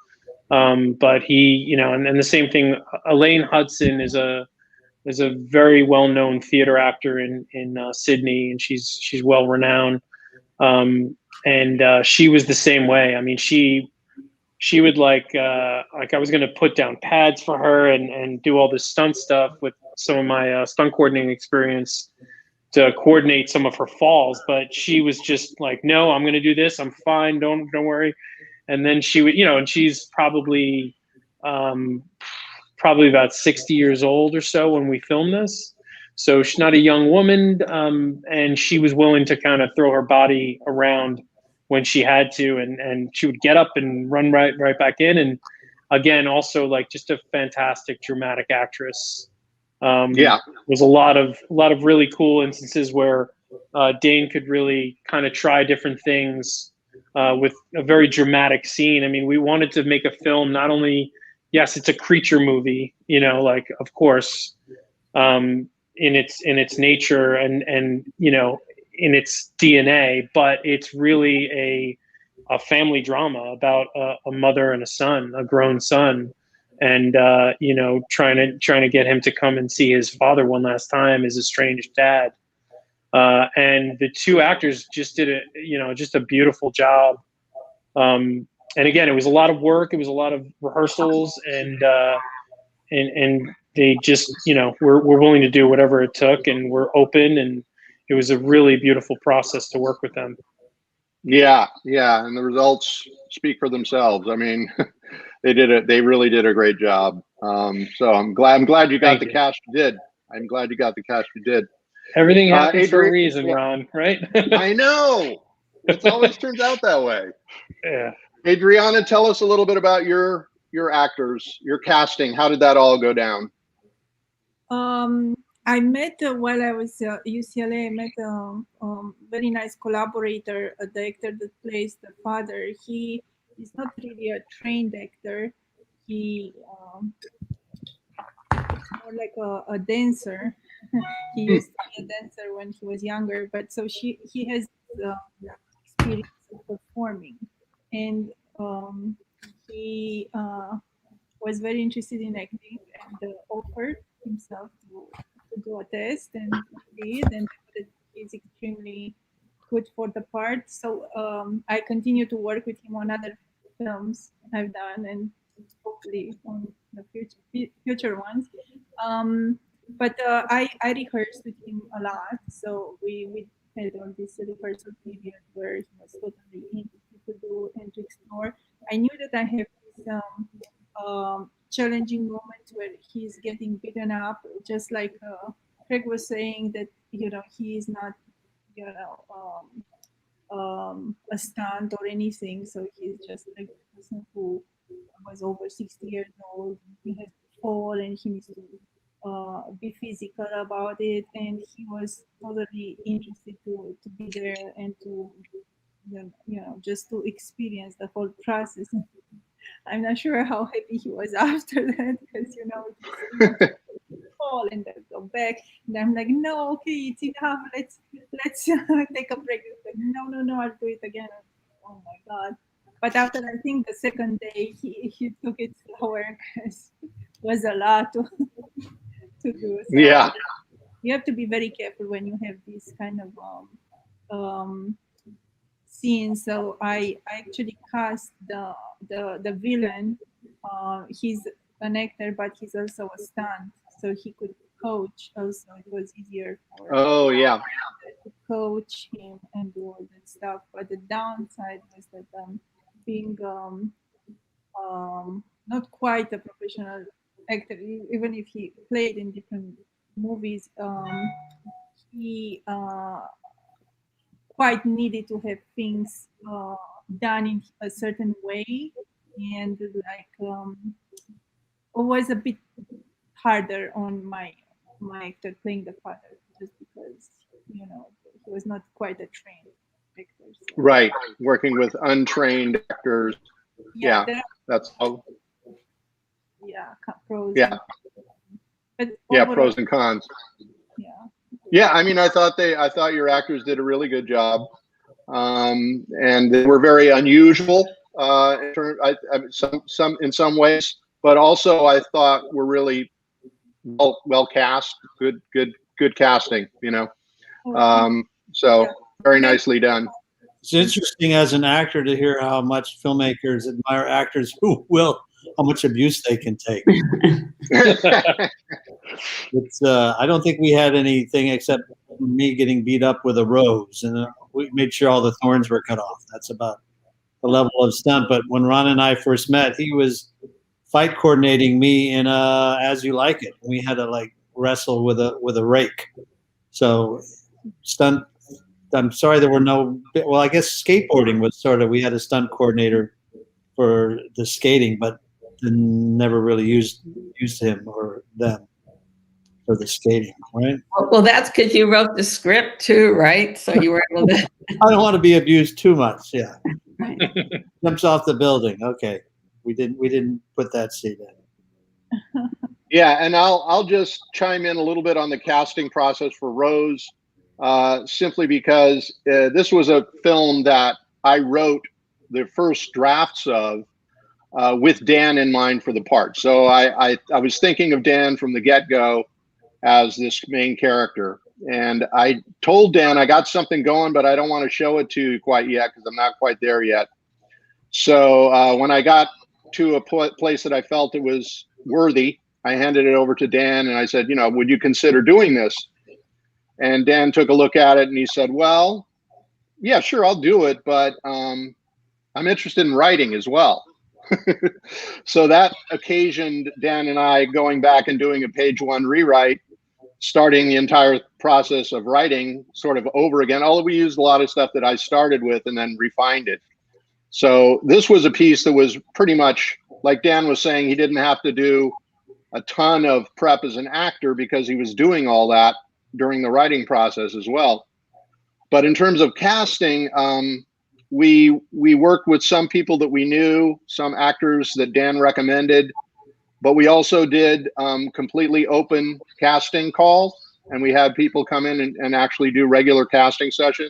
But he, you know, and the same thing, Elaine Hudson is a very well-known theater actor in Sydney, and she's well-renowned. And she was the same way. I mean, she would like I was going to put down pads for her and do all this stunt stuff with some of my stunt coordinating experience. to coordinate some of her falls, but she was just like, no, I'm going to do this. I'm fine. Don't worry. And then she would, and she's probably about 60 years old or so when we filmed this. So she's not a young woman. And she was willing to kind of throw her body around when she had to, and she would get up and run right back in. And again, also like just a fantastic dramatic actress. There's a lot of really cool instances where Dane could really kind of try different things with a very dramatic scene. I mean, we wanted to make a film, not only, yes, it's a creature movie, like, of course, in its nature and in its DNA, but it's really a family drama about a mother and a son, a grown son. And trying to get him to come and see his father one last time, his estranged dad, and the two actors just did just a beautiful job. And again, it was a lot of work, it was a lot of rehearsals, and they just were willing to do whatever it took, and we're open, and it was a really beautiful process to work with them. Yeah, and the results speak for themselves. I mean. They really did a great job. So I'm glad you got the cast you did. I'm glad you got the cast you did. Everything happens for a reason, Ron, right? I know. It always turns out that way. Yeah. Adriana, tell us a little bit about your actors, your casting. How did that all go down? I met while I was at UCLA. I met a very nice collaborator, the actor that plays the father. He's not really a trained actor. He more like a dancer. He used to be a dancer when he was younger, but so he has experience of performing, and he was very interested in acting and offered himself to do a test, and he did, and he's extremely good for the part. So I continue to work with him on other films I've done, and hopefully on the future ones. But I rehearsed with him a lot, so we had all this rehearsal period where he was totally interested to do and to explore. I knew that I have this challenging moment where he's getting beaten up, just like Craig was saying, that he is not a stunt or anything, so he's just like a person who was over 60 years old. He has to fall and he needs to be physical about it, and he was totally interested to be there and to just to experience the whole process. I'm not sure how happy he was after that, because fall and then go back, and I'm like, no, okay, it's enough, let's take a break. Like, no, I'll do it again. Oh my god. But after, I think the second day, he took it slower because it was a lot to do. So yeah, you have to be very careful when you have these kind of scenes. So I actually cast the villain. He's an actor, but he's also a stunt, so he could coach also. It was easier for to coach him and do all that stuff. But the downside was that being not quite a professional actor, even if he played in different movies, he quite needed to have things done in a certain way, and like always a bit harder on my actor playing the father, just because he was not quite a trained actor. So. Right, working with untrained actors. Yeah, that's all. Yeah, pros. Yeah, But overall, pros and cons. Yeah. I mean, I thought your actors did a really good job, and they were very unusual in some ways, but also I thought were really well cast. Good casting. So very nicely done. It's interesting as an actor to hear how much filmmakers admire actors how much abuse they can take. It's I don't think we had anything except me getting beat up with a rose, and we made sure all the thorns were cut off. That's about the level of stunt. But when Ron and I first met, he was fight coordinating me in As You Like It. We had to like wrestle with a rake. So stunt. I'm sorry there were no. Well, I guess skateboarding was sort of. We had a stunt coordinator for the skating, but never really used him or them for the skating, right? Well, that's because you wrote the script too, right? So you were able to. I don't want to be abused too much. Yeah, Right. jumps off the building. Okay, we didn't put that scene in. Yeah, and I'll just chime in a little bit on the casting process for Rose, simply because this was a film that I wrote the first drafts of with Dan in mind for the part. So I was thinking of Dan from the get-go as this main character. And I told Dan I got something going, but I don't want to show it to you quite yet because I'm not quite there yet. So when I got to a place that I felt it was worthy, I handed it over to Dan and I said, you know, would you consider doing this? And Dan took a look at it and he said, well, yeah, sure, I'll do it, but I'm interested in writing as well. So that occasioned Dan and I going back and doing a page one rewrite, starting the entire process of writing sort of over again. Although we used a lot of stuff that I started with and then refined it. So this was a piece that was pretty much, like Dan was saying, he didn't have to do a ton of prep as an actor because he was doing all that during the writing process as well. But in terms of casting, we worked with some people that we knew, some actors that Dan recommended, but we also did completely open casting calls, and we had people come in and actually do regular casting session,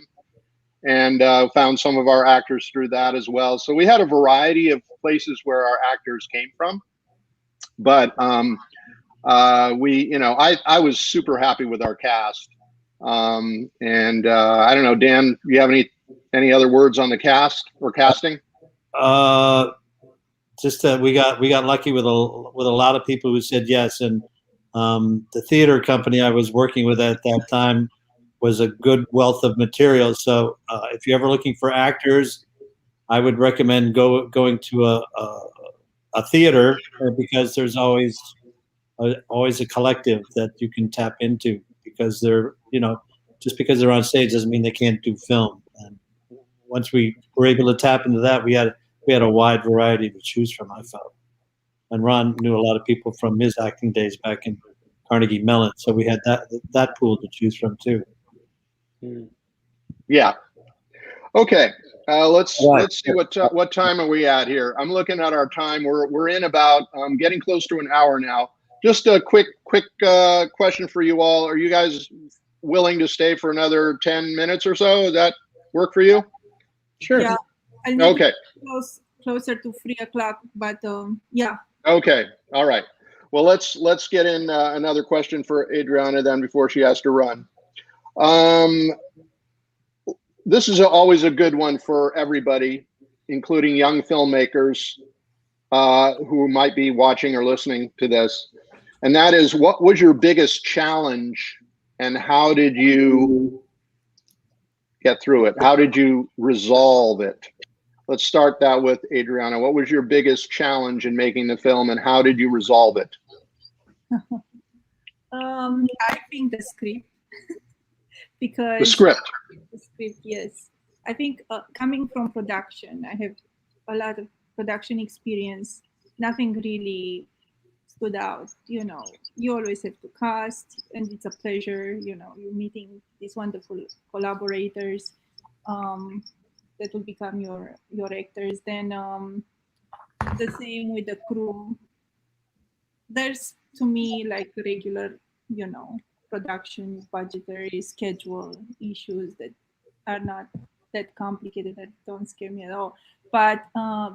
and found some of our actors through that as well. So we had a variety of places where our actors came from, but I was super happy with our cast. And I don't know, Dan, do you have any other words on the cast or casting? Just that we got lucky with a lot of people who said yes, and the theater company I was working with at that time was a good wealth of material. So if you're ever looking for actors, I would recommend going to a theater, because there's always a collective that you can tap into, because they're, just because they're on stage doesn't mean they can't do film. And once we were able to tap into that, we had a wide variety to choose from, I felt. And Ron knew a lot of people from his acting days back in Carnegie Mellon, so we had that pool to choose from too. Yeah. Okay. Let's see what time are we at here. I'm looking at our time. We're in about getting close to an hour now. Just a quick question for you all. Are you guys willing to stay for another 10 minutes or so? Does that work for you? Sure. Yeah. Okay. Closer to 3 o'clock, but yeah. Okay. All right. Well, let's get in another question for Adriana then before she has to run. This is always a good one for everybody, including young filmmakers who might be watching or listening to this. And that is, what was your biggest challenge and how did you get through it? How did you resolve it? Let's start that with Adriana. What was your biggest challenge in making the film and how did you resolve it? I think the script. Because the script, yes. I think coming from production, I have a lot of production experience. Nothing really stood out. You always have to cast, and it's a pleasure. You're meeting these wonderful collaborators that will become your actors. Then the same with the crew. There's, to me, like regular, production, budgetary, schedule issues that are not that complicated, that don't scare me at all. But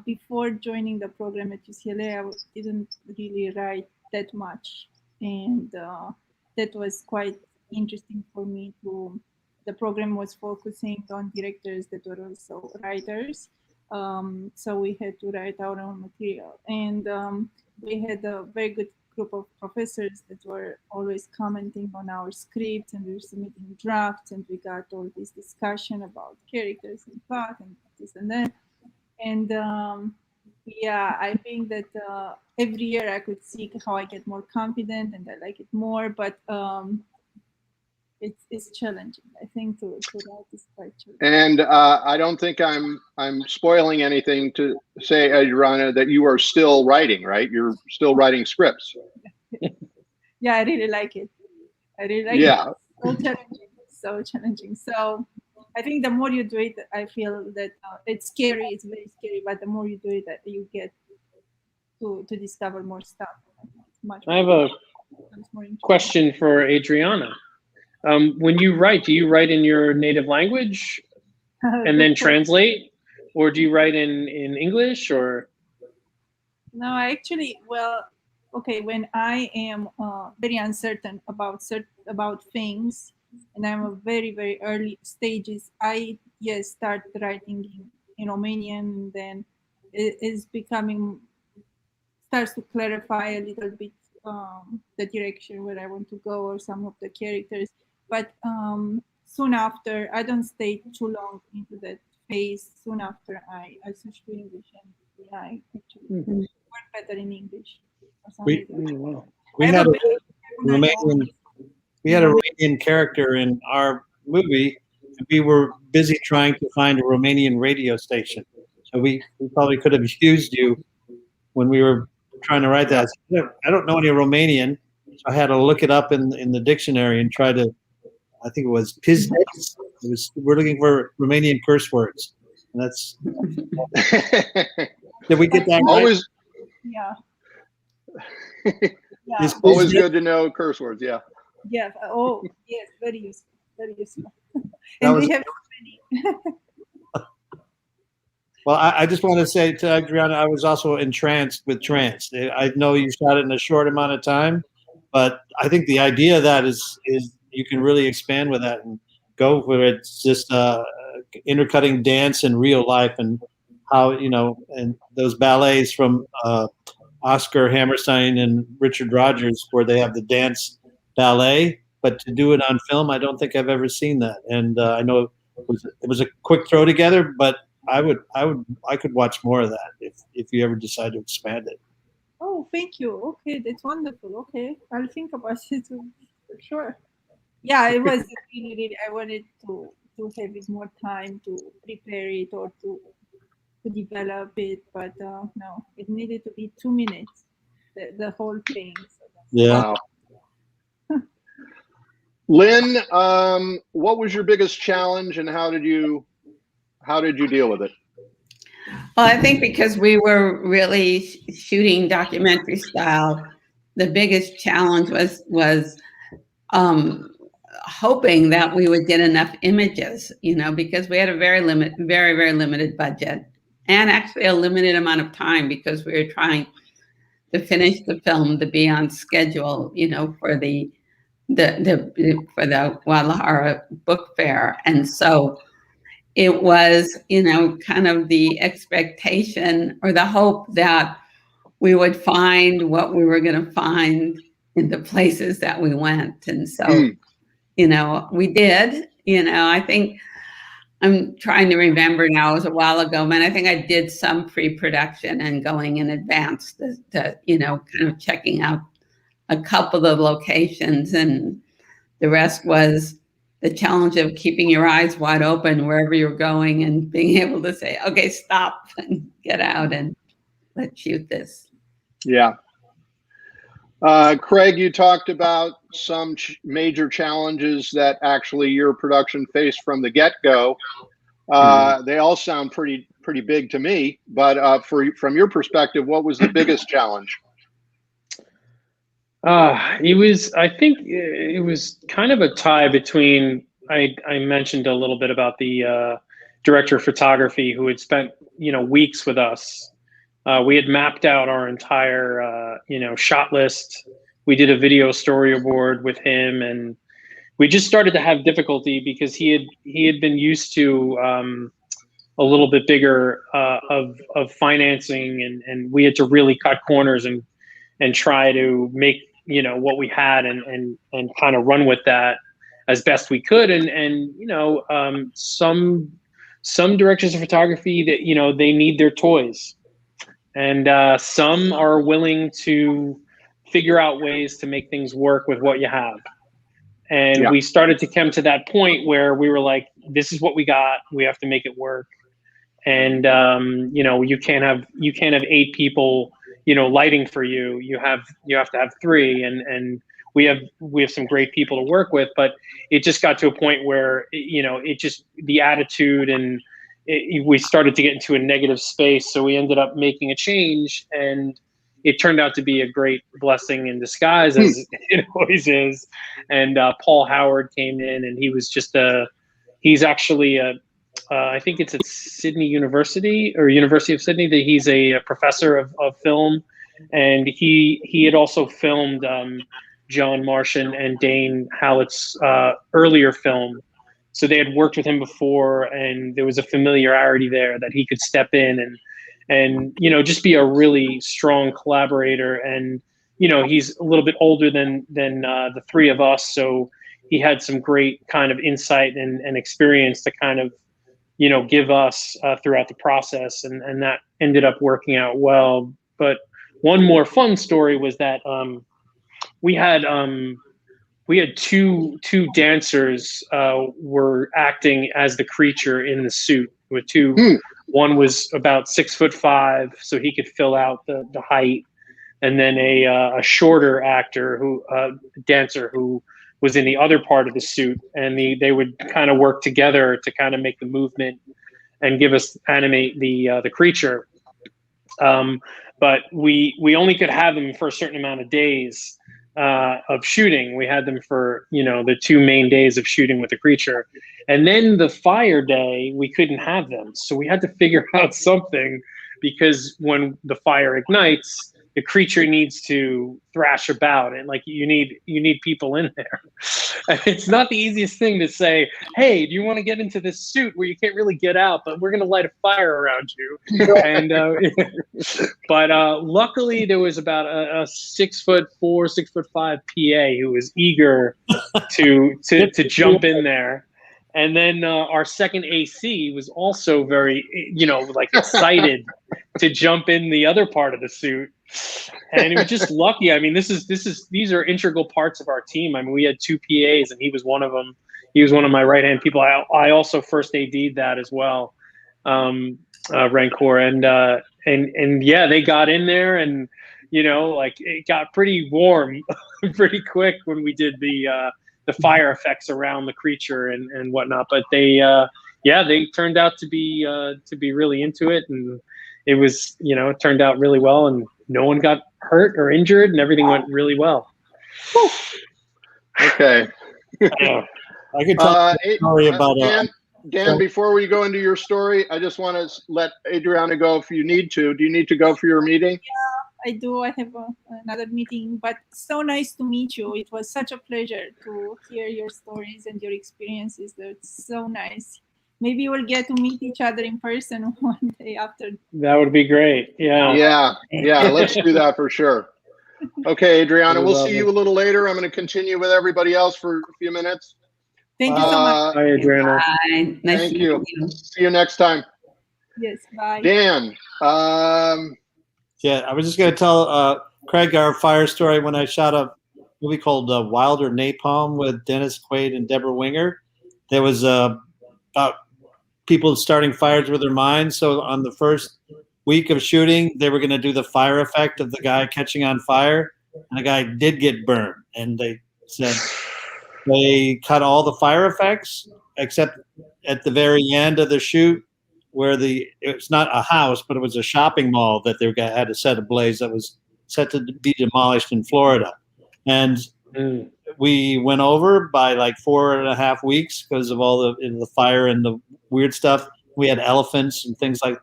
before joining the program at UCLA, I didn't really write that much. And that was quite interesting for me to, the program was focusing on directors that were also writers. So we had to write our own material. And we had a very good group of professors that were always commenting on our scripts, and we were submitting drafts, and we got all this discussion about characters and plot and this and that. And yeah, I think that every year I could see how I get more confident and I like it more, but it's challenging. I think to write is quite challenging. And I don't think I'm spoiling anything to say, Adriana, that you are still writing, right? You're still writing scripts. Yeah, I really like it. I really like Yeah. it. So challenging, so challenging. So I think the more you do it, I feel that it's scary. It's very scary, but the more you do it, you get to discover more stuff. It's much I have a question for Adriana. When you write, do you write in your native language and then translate, or do you write in English, or? No, I actually, well, okay, when I am very uncertain about things, and I'm a very, very early stages, I start writing in Romanian, and then it is starts to clarify a little bit the direction where I want to go or some of the characters. But soon after, I don't stay too long into that phase. Soon after, I switch to English, and I actually work better in English. We had a Romanian character in our movie. And we were busy trying to find a Romanian radio station. So we probably could have used you when we were trying to write that. I don't know any Romanian, so I had to look it up in the dictionary and try to. I think it was pizdes. We're looking for Romanian curse words, and that's. Did we get that always, right? Yeah. Yeah. Always good to know curse words. Yeah. Yeah. Oh, yes. Very useful. Very useful. And we have many. Well, I just want to say to Adriana, I was also entranced with Trance. I know you shot it in a short amount of time, but I think the idea of that is you can really expand with that and go for it. It's just intercutting dance and real life, and how, and those ballets from Oscar Hammerstein and Richard Rodgers, where they have the dance ballet, but to do it on film, I don't think I've ever seen that. And I know it was a quick throw together, but I could watch more of that if you ever decide to expand it. Oh, thank you. Okay, that's wonderful. Okay, I'll think about it for sure. Yeah, it was really, I wanted to have it more time to prepare it or to develop it, but no, it needed to be 2 minutes, the whole thing. So yeah. Wow. Lynn, what was your biggest challenge, and how did you deal with it? Well, I think because we were really shooting documentary style, the biggest challenge was hoping that we would get enough images, because we had a very limited budget, and actually a limited amount of time, because we were trying to finish the film to be on schedule, for the Guadalajara Book Fair. And so it was, kind of the expectation or the hope that we would find what we were going to find in the places that we went. And so, we did. I think I'm trying to remember now, it was a while ago, man. I think I did some pre-production and going in advance to kind of checking out a couple of locations, and the rest was the challenge of keeping your eyes wide open wherever you're going and being able to say, okay, stop and get out and let's shoot this. Yeah. Craig, you talked about some major challenges that actually your production faced from the get-go. They all sound pretty big to me, but from your perspective, what was the biggest challenge? I think it was kind of a tie between, I mentioned a little bit about the director of photography who had spent, weeks with us. We had mapped out our entire, shot list. We did a video storyboard with him, and we just started to have difficulty because he had been used to a little bit bigger of financing, and we had to really cut corners and and try to make, you know, what we had and kind of run with that as best we could. And you know, some directors of photography that, you know, they need their toys, and some are willing to figure out ways to make things work with what you have. And we started to come to that point where we were like, this is what we got. We have to make it work. And you know, you can't have 8 people, you know, lighting for you. You have to have 3, and we have some great people to work with. But it just got to a point where, you know, it just, the attitude, and we started to get into a negative space. So we ended up making a change, and it turned out to be a great blessing in disguise, as it always is. And Paul Howard came in, and he was just he's actually I think it's at Sydney University, or University of Sydney, that he's a professor of film. And he had also filmed John Martian and Dane Hallett's earlier film. So they had worked with him before, and there was a familiarity there that he could step in and you know, just be a really strong collaborator. And you know, he's a little bit older than the 3 of us, so he had some great kind of insight and experience to kind of, you know, give us throughout the process, and that ended up working out well. But one more fun story was that we had 2 dancers were acting as the creature in the suit, with 2. One was about 6'5", so he could fill out the height, and then a shorter dancer who was in the other part of the suit, and they would kind of work together to kind of make the movement and animate the creature. But we only could have them for a certain amount of days of shooting. We had them for, you know, the 2 main days of shooting with the creature. And then the fire day, we couldn't have them. So we had to figure out something, because when the fire ignites, the creature needs to thrash about, and like you need people in there. And it's not the easiest thing to say, hey, do you want to get into this suit where you can't really get out, but we're going to light a fire around you? And but luckily there was about a 6'4", 6'5" PA who was eager to jump in there. And then our second AC was also very, you know, like excited to jump in the other part of the suit. And it was just lucky. I mean, these are integral parts of our team. I mean, we had 2 PAs, and he was one of them. He was one of my right-hand people. I also first AD'd that as well, Rancor. And yeah, they got in there, and, you know, like it got pretty warm pretty quick when we did the fire effects around the creature and whatnot. But they turned out to be really into it, and it was, you know, it turned out really well, and no one got hurt or injured, and everything went really well. Okay. I could tell a story about Dan, before we go into your story, I just want to let Adriana go if you need to. Do you need to go for your meeting? Yeah, I do. I have another meeting, but so nice to meet you. It was such a pleasure to hear your stories and your experiences. That's so nice. Maybe we'll get to meet each other in person one day after. That would be great. Yeah. Yeah. Let's do that for sure. Okay, Adriana, we'll see you a little later. I'm going to continue with everybody else for a few minutes. Thank you so much. Bye, Adriana. Bye. Nice Thank to you. meet you. See you next time. Yes, bye. Dan. Yeah, I was just going to tell Craig our fire story when I shot a movie called Wilder Napalm with Dennis Quaid and Deborah Winger. There was about people starting fires with their minds. So on the first week of shooting, they were going to do the fire effect of the guy catching on fire, and the guy did get burned. And they said they cut all the fire effects except at the very end of the shoot, where it's not a house, but it was a shopping mall that they had to set ablaze that was set to be demolished in Florida. And we went over by like 4.5 weeks because of all the fire and the weird stuff. We had elephants and things like that.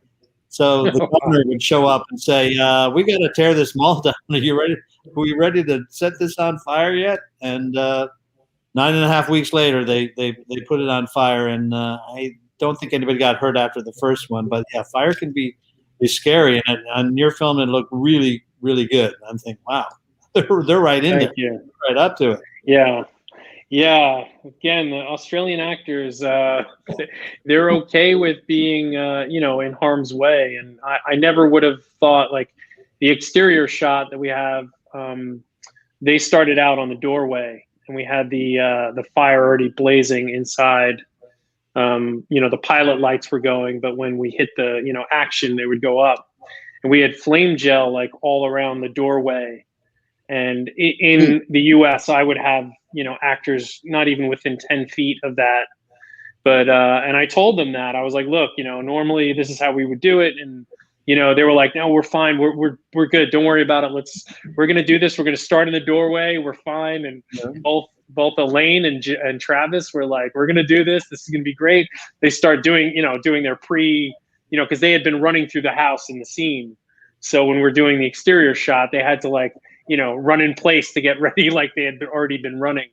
So the governor would show up and say, we got to tear this mall down. Are you ready? Are we ready to set this on fire yet? And 9.5 weeks later, they put it on fire. And I don't think anybody got hurt after the first one. But yeah, fire can be scary. And on your film, it looked really, really good. I'm thinking, wow, they're right in Thank there, you. right up to it. Yeah. Yeah. Again, the Australian actors, they're okay with being, in harm's way. And I never would have thought, like, the exterior shot that we have, they started out on the doorway, and we had the fire already blazing inside. The pilot lights were going, but when we hit the, action, they would go up. And we had flame gel, like, all around the doorway. And in the US, I would have, actors not even within 10 feet of that. But, and I told them that. I was like, look, normally this is how we would do it. And, they were like, no, we're fine. We're good. Don't worry about it. We're going to do this. We're going to start in the doorway. We're fine. And both Elaine and Travis were like, we're going to do this. This is going to be great. They start doing their because they had been running through the house in the scene. So when we're doing the exterior shot, they had to run in place to get ready, like they had already been running.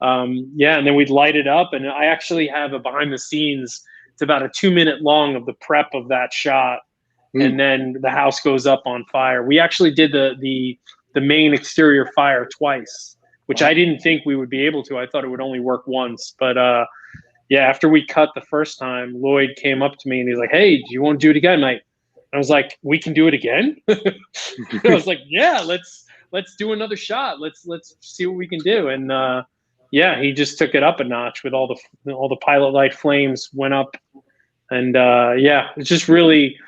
And then we'd light it up. And I actually have a behind the scenes. It's about a 2-minute long of the prep of that shot. And then the house goes up on fire. We actually did the main exterior fire twice, which I didn't think we would be able to. I thought it would only work once. But after we cut the first time, Lloyd came up to me and he's like, hey, do you want to do it again, mate? I was like, we can do it again? I was like, yeah, let's do another shot. Let's see what we can do. And he just took it up a notch with all the pilot light flames went up. And it's just really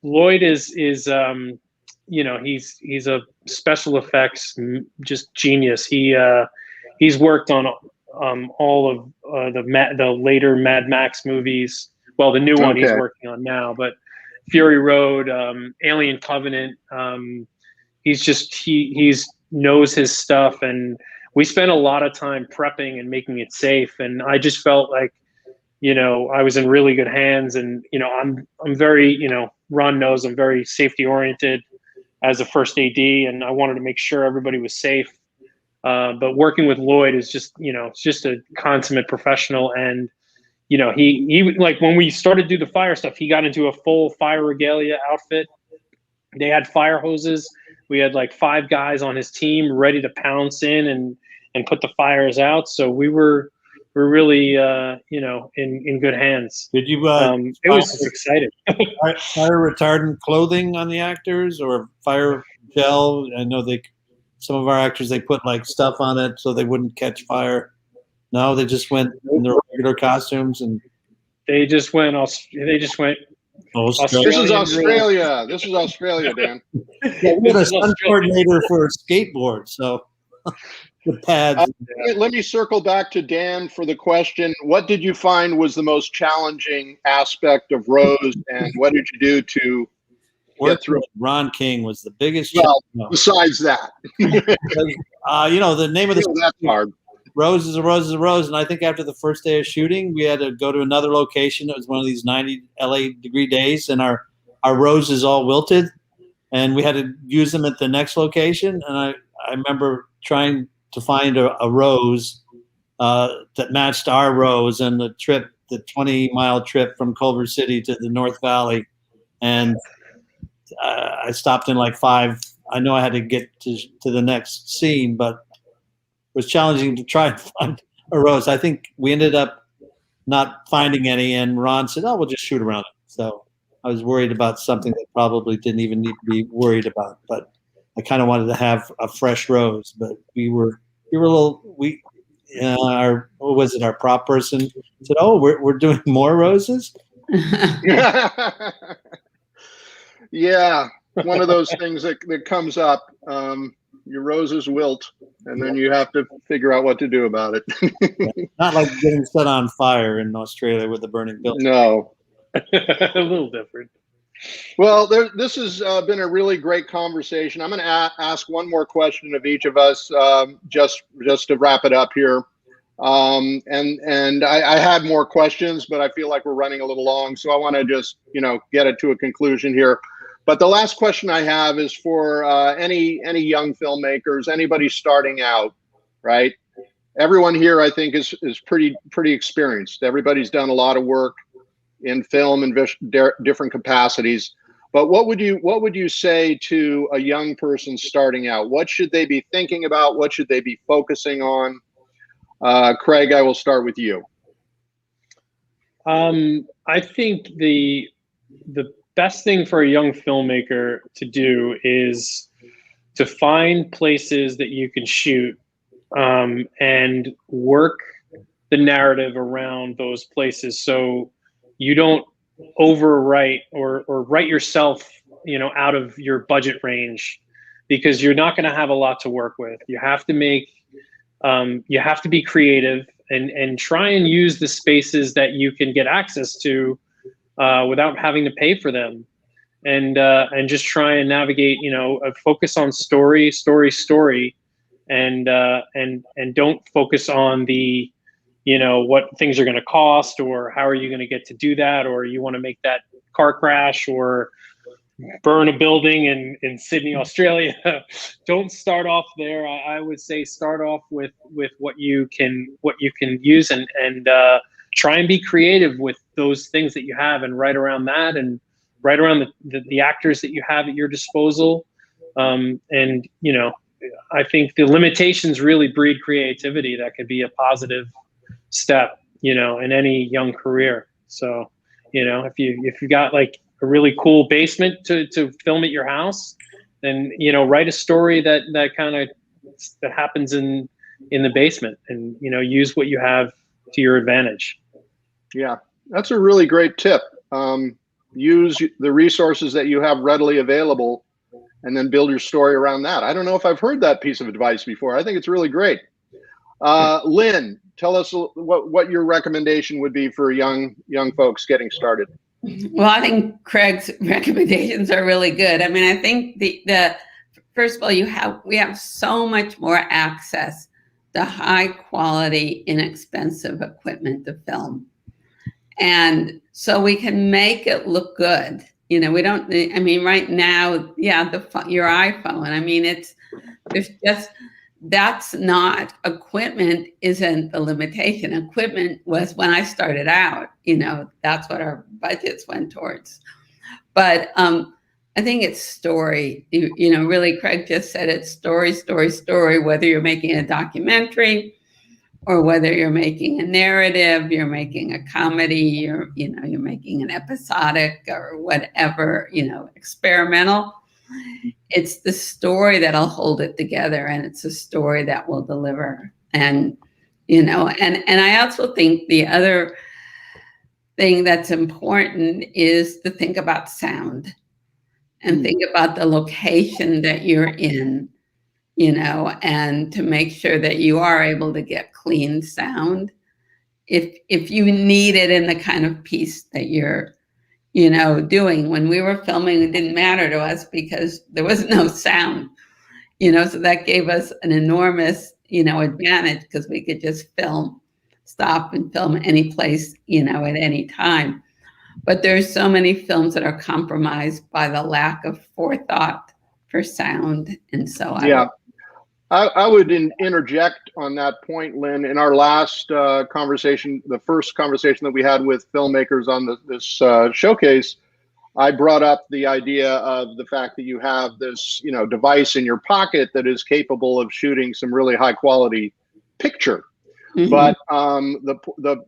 Lloyd is he's a special effects just genius. He's worked on all of the later Mad Max movies. Well, the new one he's working on now, but Fury Road, Alien Covenant. He's knows his stuff, and we spent a lot of time prepping and making it safe. And I just felt like, I was in really good hands, and, I'm very, Ron knows I'm very safety oriented as a first AD, and I wanted to make sure everybody was safe. But working with Lloyd is just, it's just a consummate professional. And, he like when we started to do the fire stuff, he got into a full fire regalia outfit. They had fire hoses. We had like 5 guys on his team ready to pounce in and put the fires out. So we're really, in good hands. Did you? It was exciting. Fire retardant clothing on the actors or fire gel? I know some of our actors, they put like stuff on it so they wouldn't catch fire. No, they just went in their regular costumes and they just went. Australia. This is Australia. This is Australia, Dan. We had a stunt coordinator for skateboard, so the pads. Let me circle back to Dan for the question. What did you find was the most challenging aspect of Rose, and what did you do to get through? Ron King was the biggest. Well, besides that, the name of the that's hard. Rose is a rose is a rose, and I think after the first day of shooting, we had to go to another location. It was one of these 90 LA degree days, and our roses all wilted, and we had to use them at the next location. And I remember trying to find a rose that matched our rose, and the 20-mile trip from Culver City to the North Valley, and I stopped in like 5. I know I had to get to the next scene, but it was challenging to try and find a rose. I think we ended up not finding any, and Ron said, "Oh, we'll just shoot around it." So I was worried about something that probably didn't even need to be worried about, but I kind of wanted to have a fresh rose. But we were a little. Our prop person said, "Oh, we're doing more roses." Yeah, one of those things that comes up. Your roses wilt, and then you have to figure out what to do about it. Not like getting set on fire in Australia with a burning building. No. A little different. Well, this has been a really great conversation. I'm going to ask one more question of each of us, just to wrap it up here. And I had more questions, but I feel like we're running a little long, so I want to just get it to a conclusion here. But the last question I have is for any young filmmakers, anybody starting out, right? Everyone here, I think, is pretty experienced. Everybody's done a lot of work in film in different capacities. But what would you say to a young person starting out? What should they be thinking about? What should they be focusing on? Craig, I will start with you. I think the best thing for a young filmmaker to do is to find places that you can shoot, and work the narrative around those places, so you don't overwrite or write yourself, out of your budget range, because you're not going to have a lot to work with. You have to you have to be creative and try and use the spaces that you can get access to without having to pay for them, and just try and navigate, focus on story, and don't focus on the, what things are going to cost, or how are you going to get to do that, or you want to make that car crash or burn a building in Sydney, Australia. Don't start off there. I would say start off with what you can use, and try and be creative with those things that you have, and write around that, and write around the actors that you have at your disposal. And I think the limitations really breed creativity. That could be a positive step, in any young career. So, if you got like a really cool basement to film at your house, then, write a story that happens in the basement, and, use what you have to your advantage. Yeah, that's a really great tip. Use the resources that you have readily available, and then build your story around that. I don't know if I've heard that piece of advice before. I think it's really great. Lynn, tell us what your recommendation would be for young folks getting started. Well, I think Craig's recommendations are really good. I mean, I think the first of all, we have so much more access to high quality, inexpensive equipment to film. And so we can make it look good. We don't, I mean, right now, yeah, your iPhone, I mean, that's not, equipment isn't the limitation. Equipment was, when I started out, that's what our budgets went towards. But I think it's story. Really, Craig just said it's story, whether you're making a documentary or whether you're making a narrative, you're making a comedy, you're making an episodic or whatever, experimental. It's the story that'll hold it together, and it's a story that will deliver. And, and I also think the other thing that's important is to think about sound, and think about the location that you're in, and to make sure that you are able to get clean sound if you need it in the kind of piece that you're doing. When we were filming, it didn't matter to us because there was no sound, so that gave us an enormous, advantage, because we could just stop and film any place, at any time. But there's so many films that are compromised by the lack of forethought for sound. And so I would interject on that point, Lynn. In our last conversation, the first conversation that we had with filmmakers on this showcase, I brought up the idea of the fact that you have this, device in your pocket that is capable of shooting some really high quality picture. Mm-hmm. But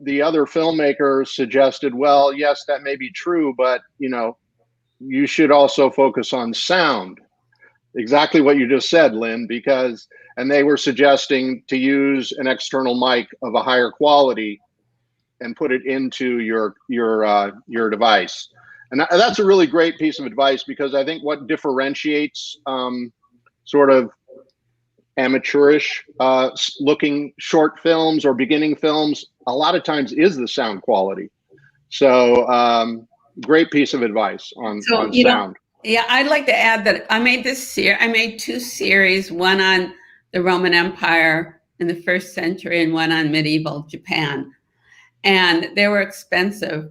the other filmmakers suggested, well, yes, that may be true, but you should also focus on sound. Exactly what you just said, Lynn, and they were suggesting to use an external mic of a higher quality and put it into your device. And that's a really great piece of advice, because I think what differentiates sort of amateurish looking short films or beginning films a lot of times is the sound quality. So great piece of advice on sound. Yeah, I'd like to add that I made two series, one on the Roman Empire in the 1st century and one on medieval Japan. And they were expensive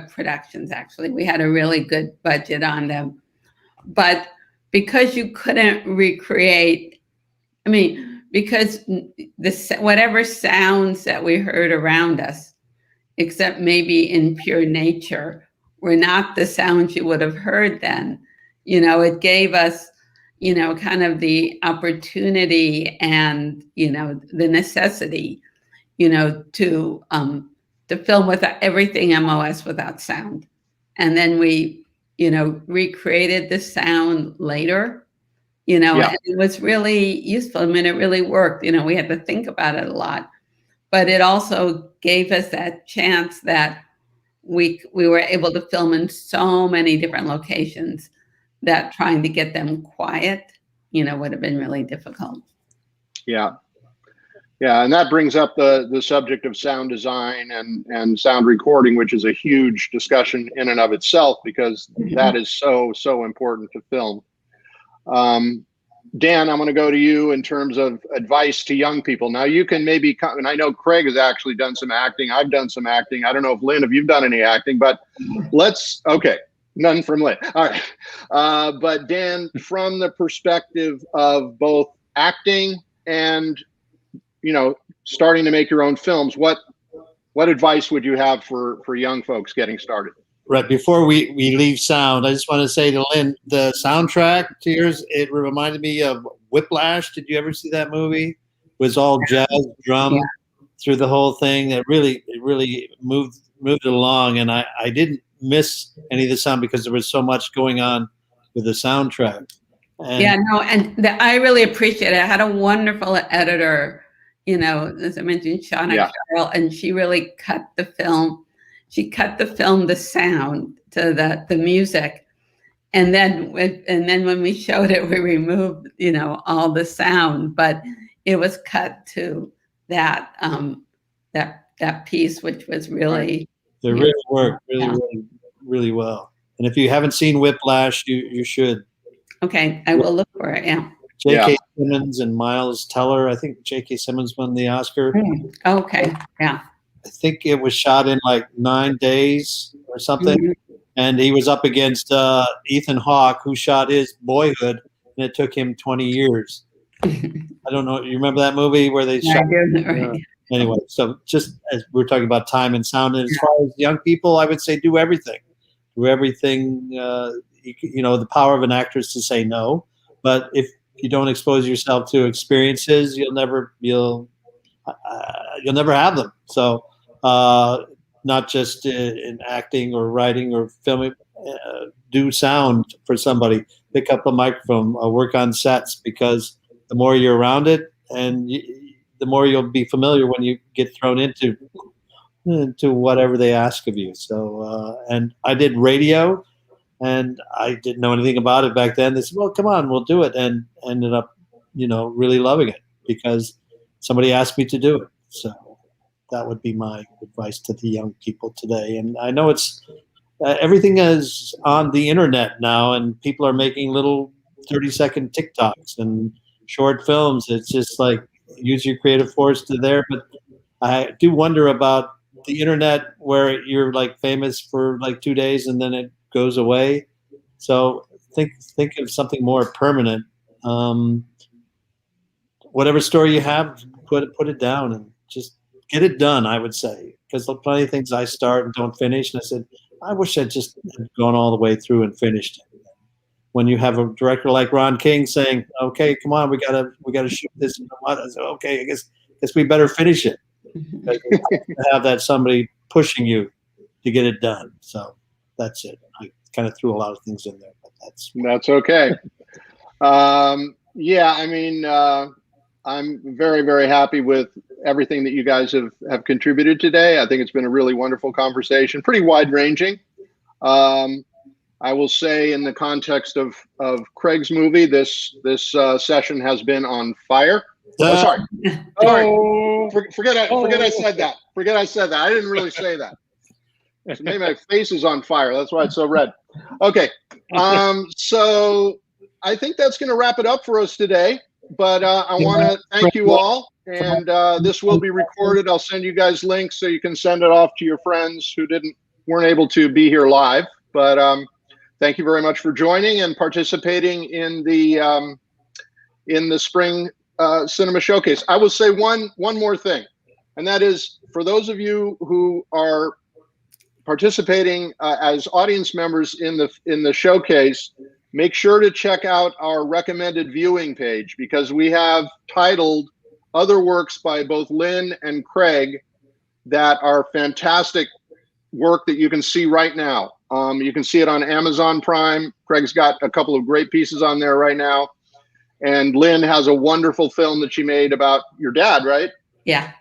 productions, actually. We had a really good budget on them. But because you couldn't recreate, because whatever sounds that we heard around us, except maybe in pure nature, were not the sounds you would have heard then. You know, it gave us, you know, kind of the opportunity and, you know, the necessity, you know, to film with everything MOS without sound. And then we, you know, recreated the sound later, you know, and it was really useful. I mean, it really worked. You know, we had to think about it a lot, but it also gave us that chance that we were able to film in so many different locations that trying to get them quiet, you know, would have been really difficult. Yeah. Yeah, and that brings up the subject of sound design and sound recording, which is a huge discussion in and of itself, because that is so important to film. Dan, I'm going to go to you in terms of advice to young people. Now, you can maybe, and I know Craig has actually done some acting. I've done some acting. I don't know if Lynn, if you've done any acting, but okay, none from Lynn. All right. But Dan, from the perspective of both acting and, you know, starting to make your own films, what advice would you have for young folks getting started? Right, before we leave sound, I just want to say to Lynn, the soundtrack to yours, it reminded me of Whiplash. Did you ever see that movie? It was all jazz drum through the whole thing. It really moved it along, and I didn't miss any of the sound because there was so much going on with the soundtrack. And I really appreciate it. I had a wonderful editor, you know, as I mentioned, Shauna Carroll, and she really cut the film. She cut the sound to the music, and then when we showed it, we removed, you know, all the sound, but it was cut to that that piece, which was really it really worked really well. And if you haven't seen Whiplash, you should. Okay, I will look for it. Yeah. J.K. Simmons and Miles Teller. I think J.K. Simmons won the Oscar. Okay. Yeah. I think it was shot in like 9 days or something. And he was up against Ethan Hawke, who shot his Boyhood, and it took him 20 years. I don't know. You remember that movie where they shot? Right. Anyway, so just as we're talking about time and sound, and as far as young people, I would say do everything. Do everything. You know, the power of an actor is to say no. But if you don't expose yourself to experiences, you'll never have them. So not just in acting or writing or filming, do sound for somebody, pick up a microphone, work on sets, because the more you're around it, and the more you'll be familiar when you get thrown into whatever they ask of you. So and I did radio, and I didn't know anything about it back then. They said, well, come on, we'll do it, and ended up, you know, really loving it because somebody asked me to do it. So that would be my advice to the young people today. And I know it's everything is on the internet now, and people are making little 30-second TikToks and short films. It's just like, use your creative force to there. But I do wonder about the internet, where you're like famous for like 2 days and then it goes away. So think of something more permanent. Whatever story you have, put it down and just get it done, I would say, because there's plenty of things I start and don't finish. And I said, I wish I'd just gone all the way through and finished it. When you have a director like Ron King saying, okay, come on, we gotta shoot this. I said, okay, I guess we better finish it. Have that somebody pushing you to get it done. So that's it. I kind of threw a lot of things in there, but that's okay. Yeah, I mean, I'm very, very happy with everything that you guys have contributed today. I think it's been a really wonderful conversation, pretty wide ranging. I will say, in the context of Craig's movie, this session has been on fire. Sorry. Forget I said that. Forget I said that. I didn't really say that. So maybe my face is on fire. That's why it's so red. Okay. So I think that's going to wrap it up for us today. But I want to thank you all. And this will be recorded. I'll send you guys links so you can send it off to your friends who weren't able to be here live. But thank you very much for joining and participating in the spring cinema showcase. I will say one more thing, and that is, for those of you who are participating as audience members in the showcase, make sure to check out our recommended viewing page, because we have titled other works by both Lynn and Craig that are fantastic work that you can see right now. You can see it on Amazon Prime. Craig's got a couple of great pieces on there right now. And Lynn has a wonderful film that she made about your dad, right? Yeah.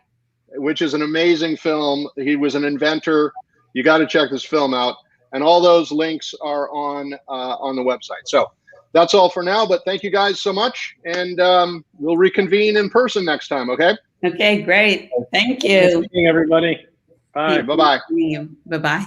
Which is an amazing film. He was an inventor. You got to check this film out. And all those links are on the website. So that's all for now, but thank you guys so much. And we'll reconvene in person next time, okay? Okay, great. Thank Nice you. meeting everybody. Bye. Bye-bye. Bye-bye.